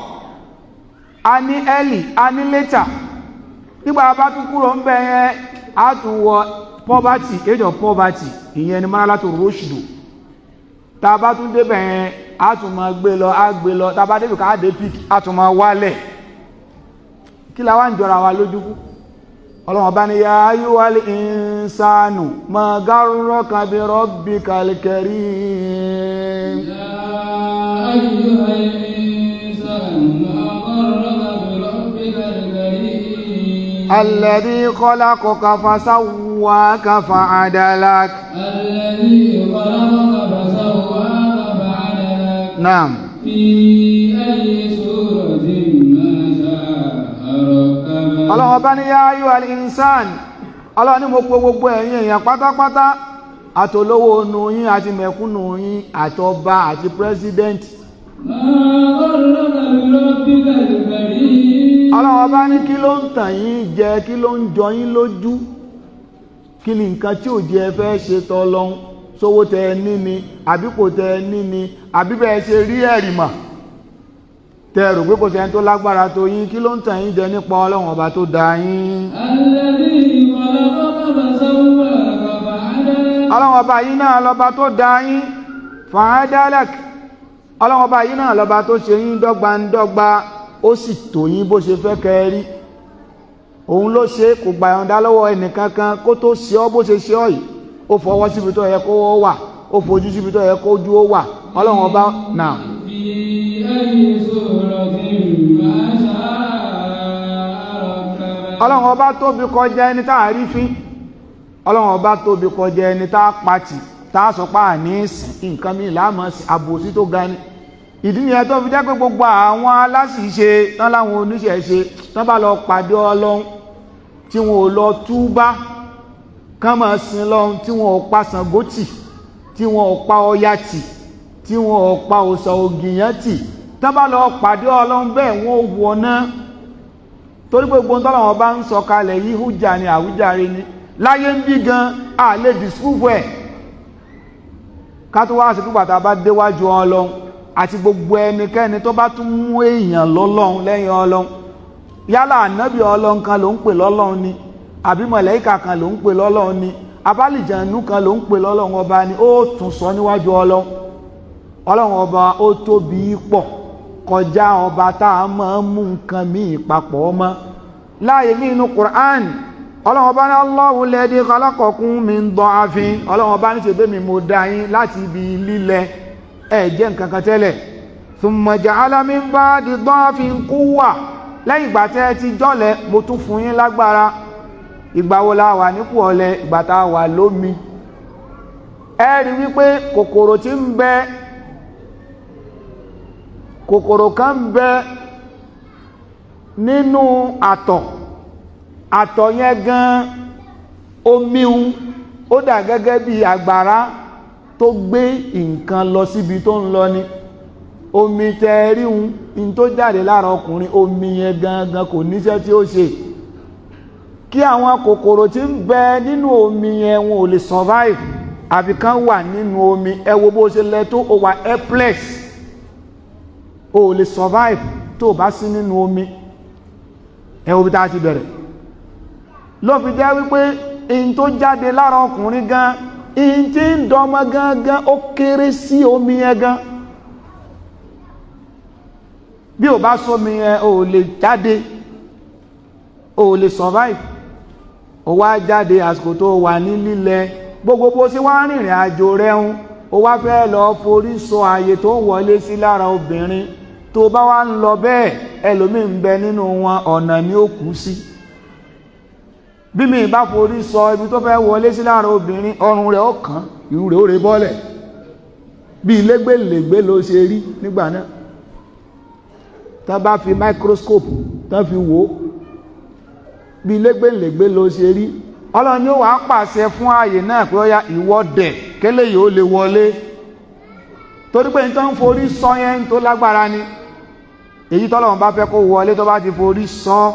a ní early a ní later nígbà bá tún kúrò ń bẹ̀ yẹn a tún wọ poverty age of poverty ìyẹn ni marhalatul rushd tá a bá tún débẹ̀ yẹn a tún máa gbé lọ tá a bá débẹ̀ ká dé peak a tún máa wálẹ̀ kí la wá ń jọra wa lójúkú ọlọ́run bá ní ya ayyuhal insanu ma garraka bi rabbikal karim ya ayyuhal insanu ma garraka bi rabbikal karim alladhi khalaqaka fasawwaka فسواك فعدلك الذي خلقك فسواك فعدلك نعم في أي سورة ما شاء ركبك. الله بني يا أيها الإنسان Allah ní mo pe gbogbo ẹ̀yin èèyàn pátápátá àtolówó nù yín àti mẹ̀kúnnù yín àtọba àti president. Allah bá ní kí ló ń tàn yín jẹ kí ló ń jọ yín lójú kí ni nǹkan tí ò jẹ́ fẹ́ ṣe tọ́lọ́hún sówó tẹ ẹ ní ni àbí kò tẹ ẹ ní ni àbí bẹ́ẹ̀ ṣe rí ẹ̀rì mọ̀ tẹ rò pé kò sẹ́ni tó lágbára tó yín kí ló ń tàn yín jẹ nípa Ọlọ́run ọba tó dá yín. Ọlọ́run ọba yìí náà lọ́ba tó dá yín fa'adalak. Ọlọ́run ọba yìí náà lọ́ba tó ṣe yín dọ́gbandọ́gba ó sì tò yín bó ṣe fẹ́ kẹ́rí. Òun ló ṣe kò gbà yọ̀ǹda lọ́wọ́ ẹnìkankan kó tó ṣe ọ́ bó ṣe ṣe ọ́ yìí. Ó fọwọ́ síbi tó yẹ kó wà, ó fojú síbi tó yẹ kó ojú ó wà. Ọlọ́run ọba náà. Ọlọ́run ọba tóbi kọjá ẹni tá a rí fín. Ọlọ́run ọba tóbi kọjá ẹni tá a pàtì tá a sọ pé àní nǹkan mi láàmú sí àbòsí tó ga ni. Ìdí nìyẹn tó fi jẹ́ pé gbogbo àwọn aláṣìṣe tán láwọn oníṣẹ̀ṣe tán bá lọ pàdé Ọlọ́run tí wọn ò lọ túbá kán máa sin lọ́run tí wọn ò pa Ṣàngó tì tí wọn ò pa Ọya tì tí wọn ò pa òòṣà Ògìyán tì tán bá lọ pàdé Ọlọ́run bẹ́ẹ̀ wọn ò wọ̀ náà torí pé gbogbo tọ́lọ́run bá ń sọ kalẹ̀ yìí hújà ni àwíjàre ni láyé ń bí gan a lè disprove ẹ̀ ká tó wá sí pípa tá a bá déwájú Ọlọ́run àti gbogbo ẹnikẹ́ni tó bá tún mú èèyàn lọ́lọ́run lẹ́yìn Ọlọ́run yálà ànábì Ọlọ́run kan ló ń pè lọ́lọ́run ni àbí mọ̀lẹ́kà kan ló ń pè lọ́lọ́run ni abálìjànú kan ló ń pè lọ́lọ́run ọba ni ó tún sọ níwájú Ọlọ́run Ọlọ́run ọba ó tóbi pọ̀ kọjá ọba tá a máa ń mú nǹkan míì papọ̀ mọ́ láàyè ní inú Qur'an Ọlọ́run ọba ní Allahu alladhi khalaqakum min da'afin Ọlọ́run ọba ní ṣebí mi mo dá yín láti ibi lílẹ̀ ẹ jẹ́ nǹkan kan tẹ́lẹ̀ thumma ja'ala min ba'di da'afin quwwa lẹ́yìn ìgbà tẹ́ ti jọ́lẹ̀ mo tún fún yín lágbára ìgbà wo la wà nípò ọ̀lẹ ìgbà tá a wà lómi ẹ rí wípé kòkòrò tí ń bẹ kòkòrò kan ń bẹ nínú àtọ̀ yẹn gan omiun ó dà gẹ́gẹ́ bí àgbàrá tó gbé nǹkan lọ síbi tó ń lọ ni omi tẹ́ẹ̀ríhun in tó jáde lára ọkùnrin omi yẹn gangan kò níṣẹ́ tí ó ṣe kí àwọn kòkòrò tí ń bẹ nínú omi yẹn wọn ò lè survive àfi kan wà nínú omi ẹ wo bó ṣe lẹ tó ó wà helpless o lè survive tó bá sí nínú omi ẹ wo bí tá a ti bẹ̀rẹ̀ ló fi jẹ́ wípé in tó jáde lára ọkùnrin gan in tí ń dọmọ gangan ó kéré sí omi yẹn gan bí o bá sómi yẹn o lè jáde o lè survive o wá jáde àsìkò tó wà ní lílẹ̀ gbogbo bó sí wá rìnrìn àjò rẹ̀ ń o wá fẹ́ lọ forí sọ ààyè tó wọlé sí lára obìnrin tó bá wá ń lọ bẹ́ẹ̀ ẹlòmíì ń bẹ nínú wọn ọ̀nà ni ó kú sí bí mi bá forí sọ ibi tó fẹ́ wọlé sí lára obìnrin ọrùn rẹ̀ ó kàn irú rẹ̀ ó rẹ̀ bọ́lẹ̀ bí ilégbèlégbé ló ṣe rí nígbà náà tán bá fi microscope tán fi wò bí ilégbèlégbé ló ṣe rí Ọlọ́run ni ó wàá pàṣẹ fún ààyè náà pé ó yá ìwọ dẹ̀ kélé yìí ó lè wọlé torí pé nítorí ń forí sọ yẹn tó lágbára ni èyí tọ́lọ́run bá fẹ́ kó wọlé tó bá ti forí sọ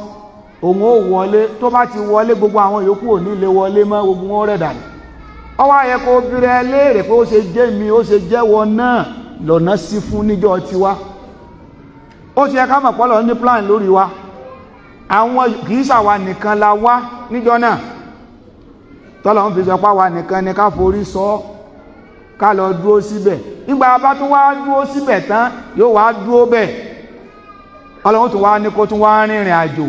òun ó wọlé tó bá ti wọlé gbogbo àwọn yòókù ò ní lè wọlé mọ́ gbogbo wọn rẹ̀ dànù ọwọ́ ayẹ kó bírẹ̀ léèrè pé ó ṣe jẹ́ mi ó ṣe jẹ́wọ́ náà lọ́nà sí fún níjọ́ tiwa ó ti yẹ ká mọ̀ pọ́lọ̀ ní plan lórí wa àwọn kìí ṣàwa nìkan la wá níjọ́ náà tọ́lọ́run fi sọ pé àwa nìkan ni ká forí sọ ká lọ dúró síbẹ̀ nígbà bá tún wá dúró síbẹ̀ tán yóò wá dúró bẹ̀ Ọlọ́run tún wá ní kó tún wá rìnrìn àjò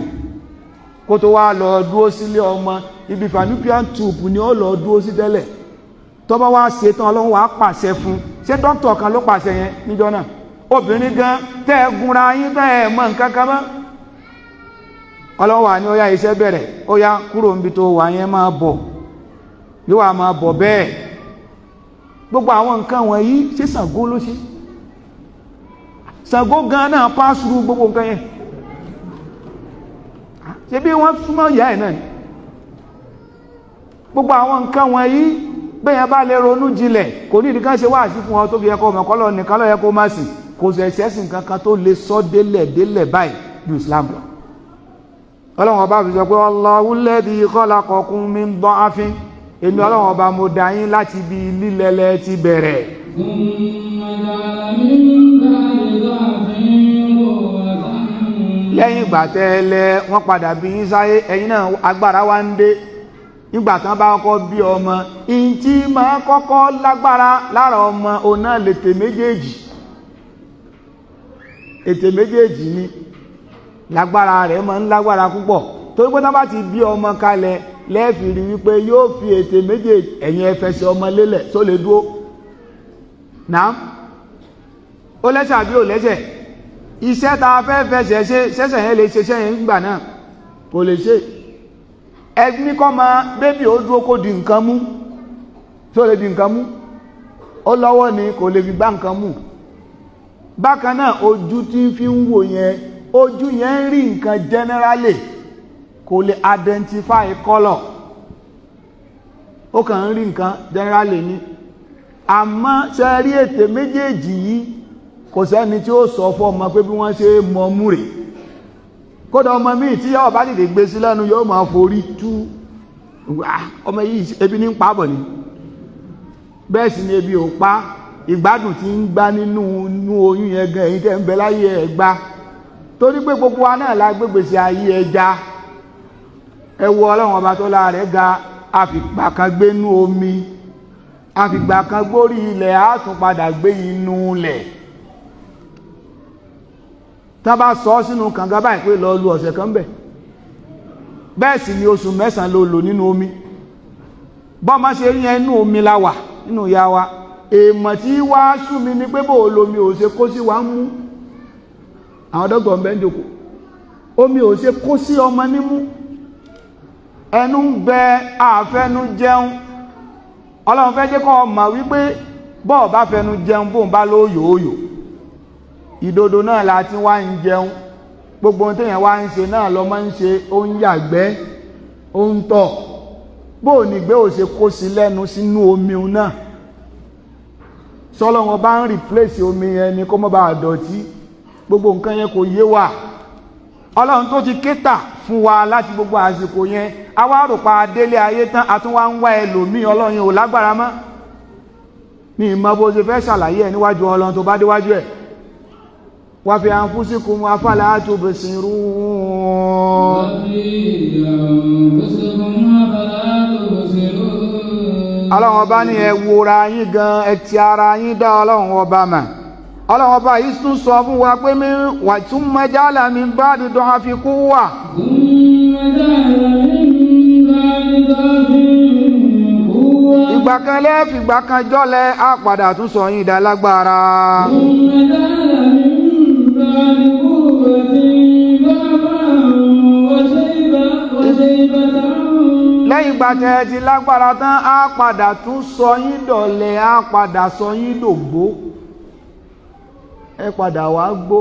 kó tó wá lọ dúró sílé ọmọ ibi fallopian tube ni ó lọ dúró sí tẹ́lẹ̀ tó bá wá ṣe tán Ọlọ́run wá pàṣẹ fún ṣé dókítà kan ló pàṣẹ yẹn níjọ́ náà obìnrin gan tẹ́ ẹ gúnra yín tẹ́ ẹ mọ̀ nǹkan kan mọ́ Ọlọ́run wà ní ó yá iṣẹ́ bẹ̀rẹ̀ ó yá kúrò níbi tó wà yẹn máa bọ̀ yóò wá máa bọ̀ bẹ́ẹ̀. Gbogbo àwọn nǹkan wọ̀nyí ṣé Ṣàngó ló ṣe? Ṣàngó gan náà pàṣírù gbogbo nǹkan yẹn, ṣe bí wọ́n súnmọ́ ìyá ẹ̀ náà ni. Gbogbo àwọn nǹkan wọ̀nyí bẹ́yẹn bá lè ronú jinlẹ̀, kò ní ìdíkan ṣe wáàsí fún ọ tó fi ẹkọ mọ̀kọ́lọ̀ nìkan ló yẹ kó má sìn, kò sì ẹ̀sìn kankan tó lè sọ délẹ̀ báyìí ju Islam lọ. Ọlọ́run ọba fi sọ pé Allahu alladhi khalaqakum min da'afin, èmi Ọlọ́run ọba mo dá yín láti bí lílẹ̀lẹ̀ ti bẹ̀rẹ̀. Lẹ́yìn ìgbà tẹ́lẹ̀ wọ́n padà bí yín sáyé, ẹ̀yin náà agbára wá ń dé. Nígbà tán bá kọ́kọ́ bí ọmọ, in tí máa kọ́kọ́ lágbára lára ọmọ ọ̀nà lètè méjèèjì. Ètè méjèèjì ni lágbára rẹ̀ máa ń lágbára púpọ̀. Torí pé tán bá ti bí ọmọ kalẹ̀ lẹ́ẹ̀fì rí wípé yóò fi ètè méjèèjì ẹ̀yìn ẹfẹsẹ̀ ọmọ lélẹ̀ tó lè dúró. Náà ó lẹ́sẹ̀ àbí ò lẹ́sẹ̀? Iṣẹ́ ta fẹ́ fẹsẹ̀ ṣe ṣẹ́sẹ̀ yẹn lè ṣe ṣẹ́yìn nígbà náà kò lè ṣe. Ẹgbí kọ́ ma bébì ó dúró kó di nǹkan mú, tí ó lè di nǹkan mú, ó lọ́wọ́ ni kò lè fi gbá nǹkan mú. Bákan náà ojú tí ń fi ń wò yẹn, ojú yẹn ń rí nǹkan generally, kò lè identify color, ó kàn ń rí nǹkan generally ni. Àmọ́ ṣe rí ètè méjèèjì yìí, kò sẹ́ni tí ó sọ fún ọmọ pé bí wọ́n ṣe mọ mú rèé. Kódà ọmọ míì tí yọ́ bá dìde gbé sí lẹ́nu yóò máa forí tú, ọmọ yìí ebi ní ń pa bọ̀ ni, bẹ́ẹ̀ sì ni ebi ò pa, ìgbádùn tí ń gbá nínú oyún yẹn gan èyí tẹ́ ń bẹ láyé ẹ̀ gbá. Torí pé gbogbo wa náà la gbégbèsè ayé ẹja. Ẹ wo Ọlọ́run ọba tó lára rẹ̀ ga, àfìgbà kan gbé nú omi, àfìgbà kan gbórí ilẹ̀, á tún padà gbé inú ilẹ̀. Tá bá sọ sínú kànga báyìí pé lọ lu ọ̀sẹ̀ kan bẹ̀, bẹ́ẹ̀ sì ni oṣù 9 ló lò nínú omi. Bọ́mọ ṣe rí yẹn inú omi la wà nínú ìyá wa. Èèmọ̀ tí wá sú mi ní pé bó lomi ò ṣe kó sí wa ń mú. Àwọn dọ́gbọ̀n bẹ́ ń jòkó, omi ò ṣe kó sí ọmọ nímú. Ẹnu ń bẹ àfẹnu jẹun. Ọlọ́run fẹ́ jẹ́ kó mọ̀ wípé bọ́ọ̀ bá fẹnu jẹun bóun bá ló yòóyò, ìdodo náà la ti wá ń jẹun. Gbogbo ohun téèyàn wá ń ṣe náà lọ máa ń ṣe, ó ń yàgbẹ́, ó ń tọ̀. Bóò ní gbé ò ṣe kó sí lẹ́nu sínú omi náà. Sọ́lọ́run bá ń replace omi yẹn ni kó má bàa dọ̀tí. Gbogbo nǹkan yẹn kò yé wa. Ọlọ́run tó ti kétà fún wa láti gbogbo àsìkò yẹn, a wá rò pa délé ayé tán, a tún wá ń wá ẹlòmíì. Ọlọ́run yẹn ò lágbára mọ́. Ní ìmọ̀ bó ṣe fẹ́ ṣàlàyé ẹ̀ níwájú Ọlọ́run tó bá déwájú ẹ̀. Wa fi anfusikum afala tubsirun. Ọlọ́run ọba ní ẹ wòra yín gan, ẹ ti ara yín dá Ọlọ́run ọba mà. Ọlọ́run ọba yìí tún sọ fún wa pé wa thumma ja'ala min ba'di du'afi quwwa. Ìgbà kan lẹ́ẹ̀fì ìgbà kan jọ́lẹ̀, á padà tún sọ yín dá lágbára. Lẹ́yìn ìgbà tẹ́ ti lágbára tán, á padà tún sọ yín dọ̀lẹ, á padà sọ yín dògbó. Ẹ padà wá gbó.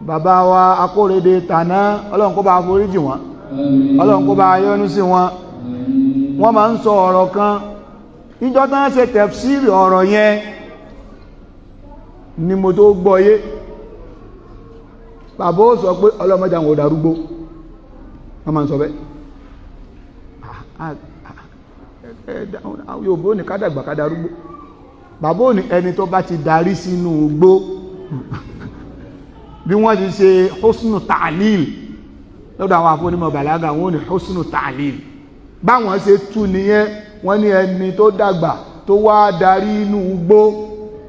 Bàbá wa Akórèdé tàná, Ọlọ́run kó bá foríjì wọn, Ọlọ́run kó bá yọ́nú sí wọn. Wọ́n máa ń sọ ọ̀rọ̀ kan, níjọ́ tán ṣe tafsiri ọ̀rọ̀ yẹn ni mo tó gbọ́yé. Bàbá ó sọ pé ọlọ́mọdé àwọn òdàrúgbó, wọ́n máa ń sọ bẹ́. Yóò ní kádàgbà kádàrúgbó. Bàbá ò ní ẹni tó bá ti darí sínú igbó, bí wọ́n ti ṣe husnu ta'lil lọ́dọ̀ àwọn àfọ́nímọ̀ bàlágà, wọ́n ní husnu ta'lil. Báwọn ṣe tú nìyẹn, wọ́n ní ẹni tó dàgbà tó wá darí inú igbó,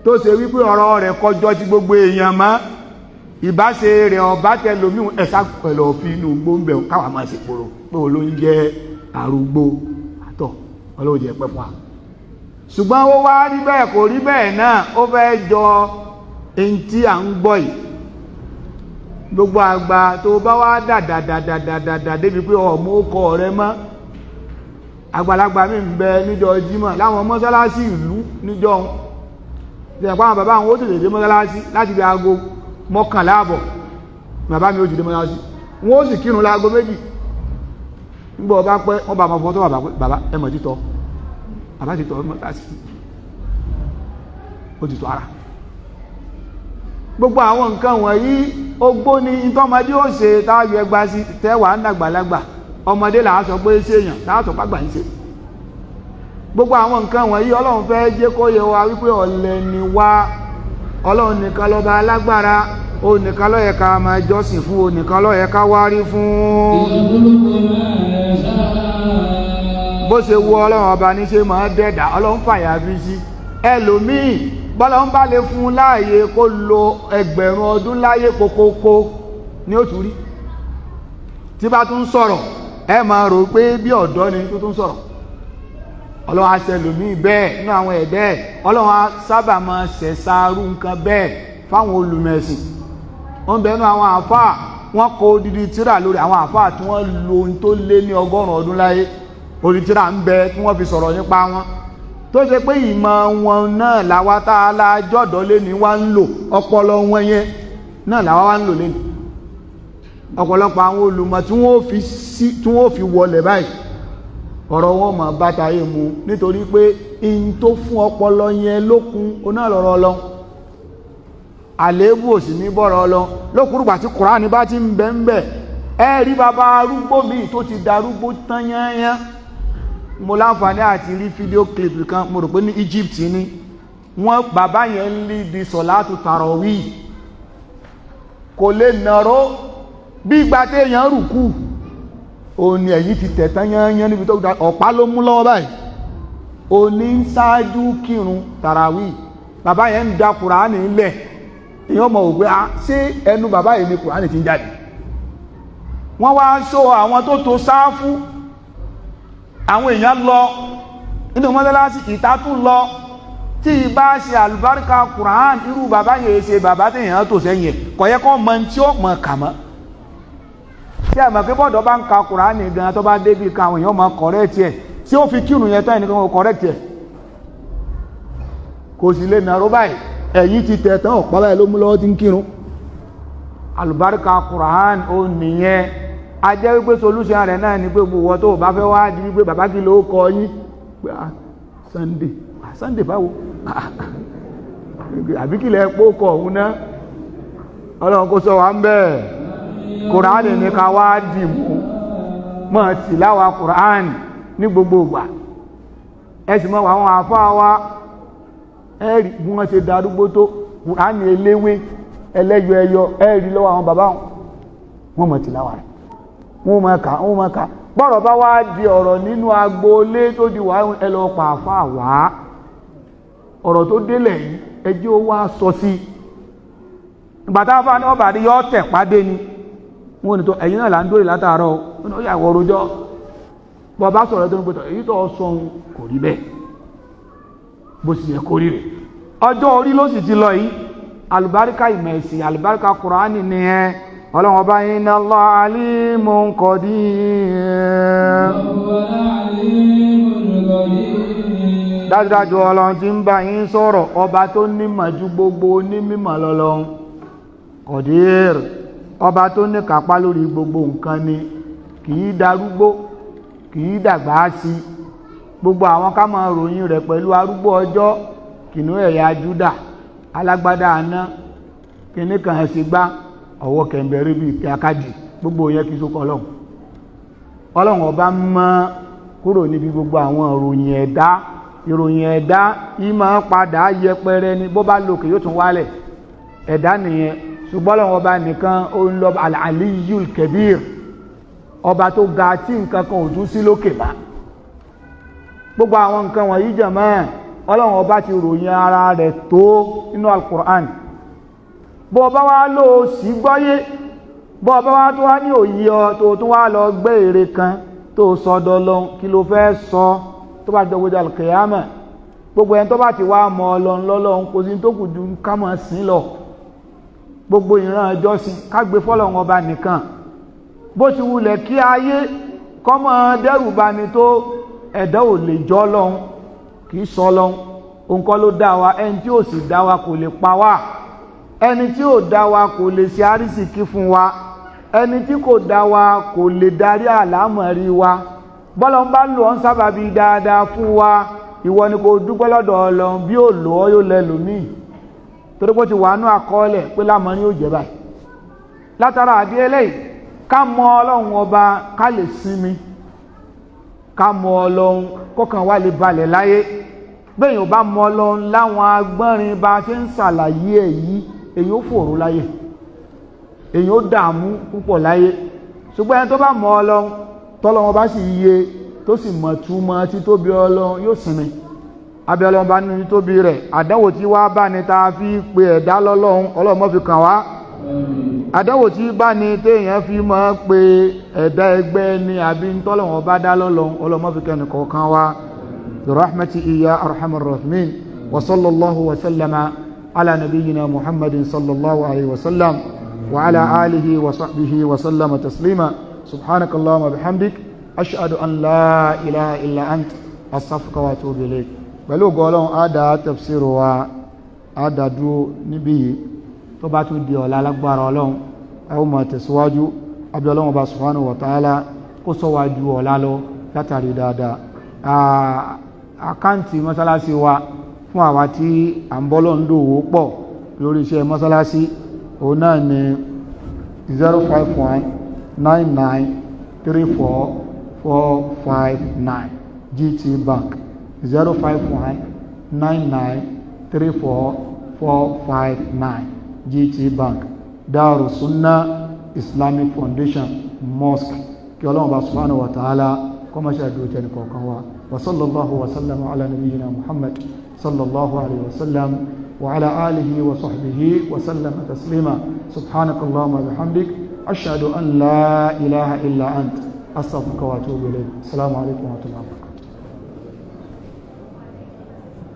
tó ṣe wípé ọ̀rọ̀ rẹ̀ kọjọ́ ti gbogbo èèyàn mọ́, ìbáṣe rẹ̀ ọ̀bá tẹlòmí ẹ̀sà pẹ̀lú ọ̀fin inú igbó ń bẹ̀ káwà máa ṣe pòrò pé olóń jẹ́ arúgbó àtọ̀ ọlọ́run jẹ́ pẹ́pọ̀. Ṣùgbọ́n ó wá rí bẹ́ẹ̀ kò rí bẹ́ẹ̀ náà, ó fẹ́ jọ èyí tí à ń gbọ́ yìí. Gbogbo àgbà tó bá wá dàdàdàdàdàdà débi pé ọmọ ọkọ rẹ mọ́, àgbàlagbà mi ń bẹ níjọ́ Jímọ̀ láwọn mọ́sálásí ìlú níjọ́ jẹ́ pàwọn bàbá àwọn ó tètè dé mọ́sálásí láti bí aago 11 àbọ̀ bàbá mi ó jìdé mọ́sálásí wọ́n ó sì kírun láago 2 nígbà ọba pẹ́ wọ́n bá mọ́ fọ́tọ́ bàbá ẹmọ̀ títọ́ bàbá títọ́ mọ́sálásí ó ti tọ́ ara gbogbo àwọn nǹkan wọ̀nyí ogbó ni ìtọ́mọdé ó ṣe táàyò ẹgbà sí tẹ́wàá ń dàgbàlagbà ọmọdé làá sọ pé ṣèyàn láàtọ̀ pàgbà ń ṣe gbogbo àwọn nǹkan wọ̀nyí ọlọ́run fẹ́ jẹ́ kó yẹ wa wípé ọ̀lẹ ni wá ọlọ́run nìkan lọ́ba alágbára ó nìkan ló yẹ ká máa jọ́sìn fún ó nìkan ló yẹ ká wárí fún bó ṣe wù ọlọ́run ọba ní ṣe máa dẹ́dà ọlọ́run fàyà bí sí ẹlòmíì bọ́lá ń bá lè fún láàyè kó lo 1000 ọdún láyé kókókó ní ó tún rí tí bá tún sọ̀rọ̀ ẹ máa rò pé bí ọ̀dọ́ ni tó tún sọ̀rọ̀ ọlọ́run aṣẹlòmíì bẹ́ẹ̀ nínú àwọn ẹ̀dẹ́ ọlọ́run sábà máa ṣẹ̀ṣàrú nǹkan bẹ́ẹ̀ fáwọn olùmẹ̀sìn wọ́n bẹ̀ẹ́nu àwọn àfáà wọ́n kọ odidi tírà lórí àwọn àfáà tí wọ́n lo ohun tó lé ní 100 ọdún láyé orí tírà ń bẹ tí wọ́n fi sọ̀rọ̀ nípa wọn tó ṣe pé ìmọ̀ wọn náà làwa tá a lájọ́dọ̀ lé ní wá ń lò ọpọlọ wọn yẹn náà làwa wá ń lò lẹ́nu ọ̀pọ̀lọpọ̀ àwọn olùmọ̀ tí wọ́n fi wọlẹ̀ báyìí ọ̀rọ̀ wọn mọ̀ bátayé mu nítorí pé in tó fún ọpọlọ yẹn lókun onáàlọ́rọ̀ lọ àléébù òsì ní bọ́rọ̀ lọ lókùrùgbà tí Kùránì bá ti ń bẹ ń bẹ ẹ rí bàbá arúgbó mi tó ti darúgbó tán yányán mo láǹfààní àti rí fídíò clip kan mo rò pé ní Egypt ni wọ́n bàbá yẹn ń lé di sọ̀látù tàràwí kò lè nàró bí ìgbà tí èèyàn rùkú òní ẹ̀yí ti tẹ̀tán yányán níbi tó gbà ọ̀pá ló mú lọ́wọ́ báyìí òní ń ṣáájú kírun tàràwí bàbá yẹn ń da Kùránì lẹ̀ èèyàn mọ̀ ògbé ṣé ẹnu bàbá yìí ni Kùránì ti ń jáde wọ́n wá ṣó àwọn tó tó sáfú àwọn èèyàn lọ nínú mọ́sálásí ìtàtù lọ tí ìbá ṣe àlùbáríkà Kùránì irú bàbá yìí ṣe bàbá tí èèyàn tó sẹ́yìn kò yẹ kó mọ tí ó mọ̀ kà mọ́ tí a mọ̀ pé bọ́ọ̀dọ̀ bá ń ka Kùránì gan tó bá débi ka àwọn èèyàn mọ̀ kọ̀rẹ́tì ẹ̀ tí ó fi kírun yẹn tán ẹnìkan kò kọ̀rẹ́tì ẹ̀ kò sì lè nàró báyìí ẹ̀yìn ti tẹ̀ tán ọ̀pá báyìí ló mú lọ́wọ́ tí ń kírun àlùbáríkà Kùránì ó nìyẹn a jẹ́ wípé solution rẹ̀ náà ni pé gbogbo tó bá fẹ́ wá di wípé bàbá kí ló kọ yín pé Sunday báwo àbí kí lẹ pó kọ òun náà ọlọ́run kó sọ wá ń bẹ́ẹ̀ Kùránì ní ká wá dì mọ́ tìláwà Kùránì ní gbogbo ìgbà ẹ sì mọ́ àwọn àfáà wa ẹ̀rí bí wọ́n ṣe darúgbó tó Kùránì eléwé ẹlẹ́yọ ẹyọ ẹ̀rí lọ́wọ́ àwọn bàbá wọn mọ̀ tìláwà rẹ̀ wọ́n máa kà bọ́rọ̀ bá wá di ọ̀rọ̀ nínú agboolé tó di wà ẹlọ pàáfà wá ọ̀rọ̀ tó délẹ̀ yìí ẹjọ́ wá sọ sí ìgbàtàfà ní ọba àdí yọ́ tẹ̀ pàdé ni wọ́n ni tó ẹ̀yìn náà là ń dórí látàárọ̀ ó yà wọ́n rojọ́ bọ́ bá sọ̀rọ̀ tó ń pẹ̀tọ̀ èyí tó sọ kò rí bẹ́ẹ̀ bó sì yẹ kó rí rẹ̀ ọjọ́ orí ló sì ti lọ yìí alùbáríkà ìmẹ̀sìn alùbáríkà Kùránì ni ẹ ọlọ́run ọba inna Allah alimun qadir dájúdájú ọlọ́run tí ń bá yín sọ̀rọ̀ ọba tó nímọ̀ ju gbogbo onímọ̀ lọ́lọ́run qadir ọba tó ní kápá lórí gbogbo nǹkan ni kìí darúgbó kìí dàgbà sí gbogbo àwọn ká máa ròyìn rẹ̀ pẹ̀lú arúgbó ọjọ́ kìnnìún ẹ̀yà Júdà alágbádá àná kìnnìkan ẹ̀sìn gbá ọwọ́ kẹ̀m̀bẹ̀rẹ̀ bí i akájì gbogbo yẹ kí sókọ ọlọ́run ọba mọ́ kúrò níbi gbogbo àwọn ìròyìn ẹ̀dá ìmọ̀ padà yẹpẹrẹ ni bó bá lókè yóò tún wálẹ̀ ẹ̀dá nìyẹn ṣùgbọ́n ọlọ́run ọba nìkan ó ń lọ al-Aliyyul Kabir ọba tó ga tí nǹkan kan ò tún sí lókè bá gbogbo àwọn nǹkan wọ̀nyí jẹ̀mọ́ ọlọ́run ọba ti ròyìn ara rẹ̀ tó nínú Al-Qur'an bọ́ bá wá ló sì gbọ́yé bọ́ bá wá tó wá ní òyí ọ tó tún wá lọ gbé ère kan tó sọ́dọ̀ lọ kí ló fẹ́ sọ tó bá jọgbójá al-qiyamah gbogbo ẹni tó bá ti wá mọ́ ọlọ́run lọ́lọ́run kò sí tó kù ju ká mọ́ sí lọ gbogbo ìran ìjọsìn kágbé fọ́lọ́run ọba nìkan bó ti wulẹ̀ kí ayé kọ́mọ dẹ́rù bani tó ẹ̀dá ò lè jọ Ọlọ́run kìí sọ Ọlọ́run òun kọ́ ló dá wa ẹni tí ò sì dá wa kò lè pa wá ẹni tí ò dá wa kò lè ṣe àrísìkí fún wa ẹni tí kò dá wa kò lè darí àlámọ̀rí wa bọ́lọ̀ ń bá lò ọ́n sábàbí dáadáa fún wa ìwọ ni kò dúpẹ́ lọ́dọ̀ Ọlọ́run bí ò lò ọ́ yóò lẹ́lòmíì torí pé ó ti wà nú àkọọ́lẹ̀ pé lámọ́ ni ó jẹ́ báyìí látara àdí eléyìí ká mọ Ọlọ́run ọba ká lè sinmi ká mọ Ọlọ́run kọ́kàn wá lè balẹ̀ láyé bẹ́yìn ò bá mọ Ọlọ́run láwọn agbọ́nrin bá ṣe ń ṣàlàyé ẹ̀ yìí èyí ó fòrò láyé èyí ó dààmú púpọ̀ láyé ṣùgbọ́n ẹni tó bá mọ Ọlọ́run tọ́lọ́run bá sì yé tó sì mọ̀ túmọ̀ títóbi Ọlọ́run yóò sinmi abẹ́ Ọlọ́run bá nínú títóbi rẹ̀ àdánwò tí wá bá ní ta fi pe ẹ̀dá lọ́lọ́run Ọlọ́run mọ́ fi kàn wá àdánwò tí bá ní téèyàn fi mọ́ pé ẹ̀dá ẹgbẹ́ ni àbí tọ́lọ́run bá dá lọ́lọ́run Ọlọ́run mọ́ fi kẹ́ni kọ̀ọ̀kan wá برحمته يا أرحم الراحمين وصلى الله وسلم على نبينا محمد صلى الله عليه وسلم وعلى آله وصحبه وسلم تسليما سبحانك اللهم وبحمدك أشهد أن لا إله إلا أنت أستغفرك وأتوب إليك pẹ̀lú Ọlọ́run àdá tafsir wa àdá dúró níbí tó bá tún di ọ̀la lágbára Ọlọ́run a ó máa tẹ̀síwájú abẹ́ Ọlọ́run Ọba subhanahu wa ta'ala kó sọ wá ju ọ̀la lọ látàrí dáadáa àkáǹtì mọ́sálásí wa fún àwa tí à ń bọ́lọ̀ ń dòwò pọ̀ lórí iṣẹ́ mọ́sálásí òun náà ni 05199344459 GT Bank 05199344459 GT Bank Darus Sunnah Islamic Foundation Mosque kí Ọlọ́run bá subhanahu wa ta'ala kọ́mọ́ṣẹ́ àdúrótẹ́ ní kọ̀ọ̀kan wa وصلى الله وسلم على نبينا محمد صلى الله عليه وسلم وعلى آله وصحبه وسلم تسليما سبحانك اللهم وبحمدك أشهد أن لا إله إلا أنت أستغفرك وأتوب إليك السلام عليكم ورحمة الله وبركاته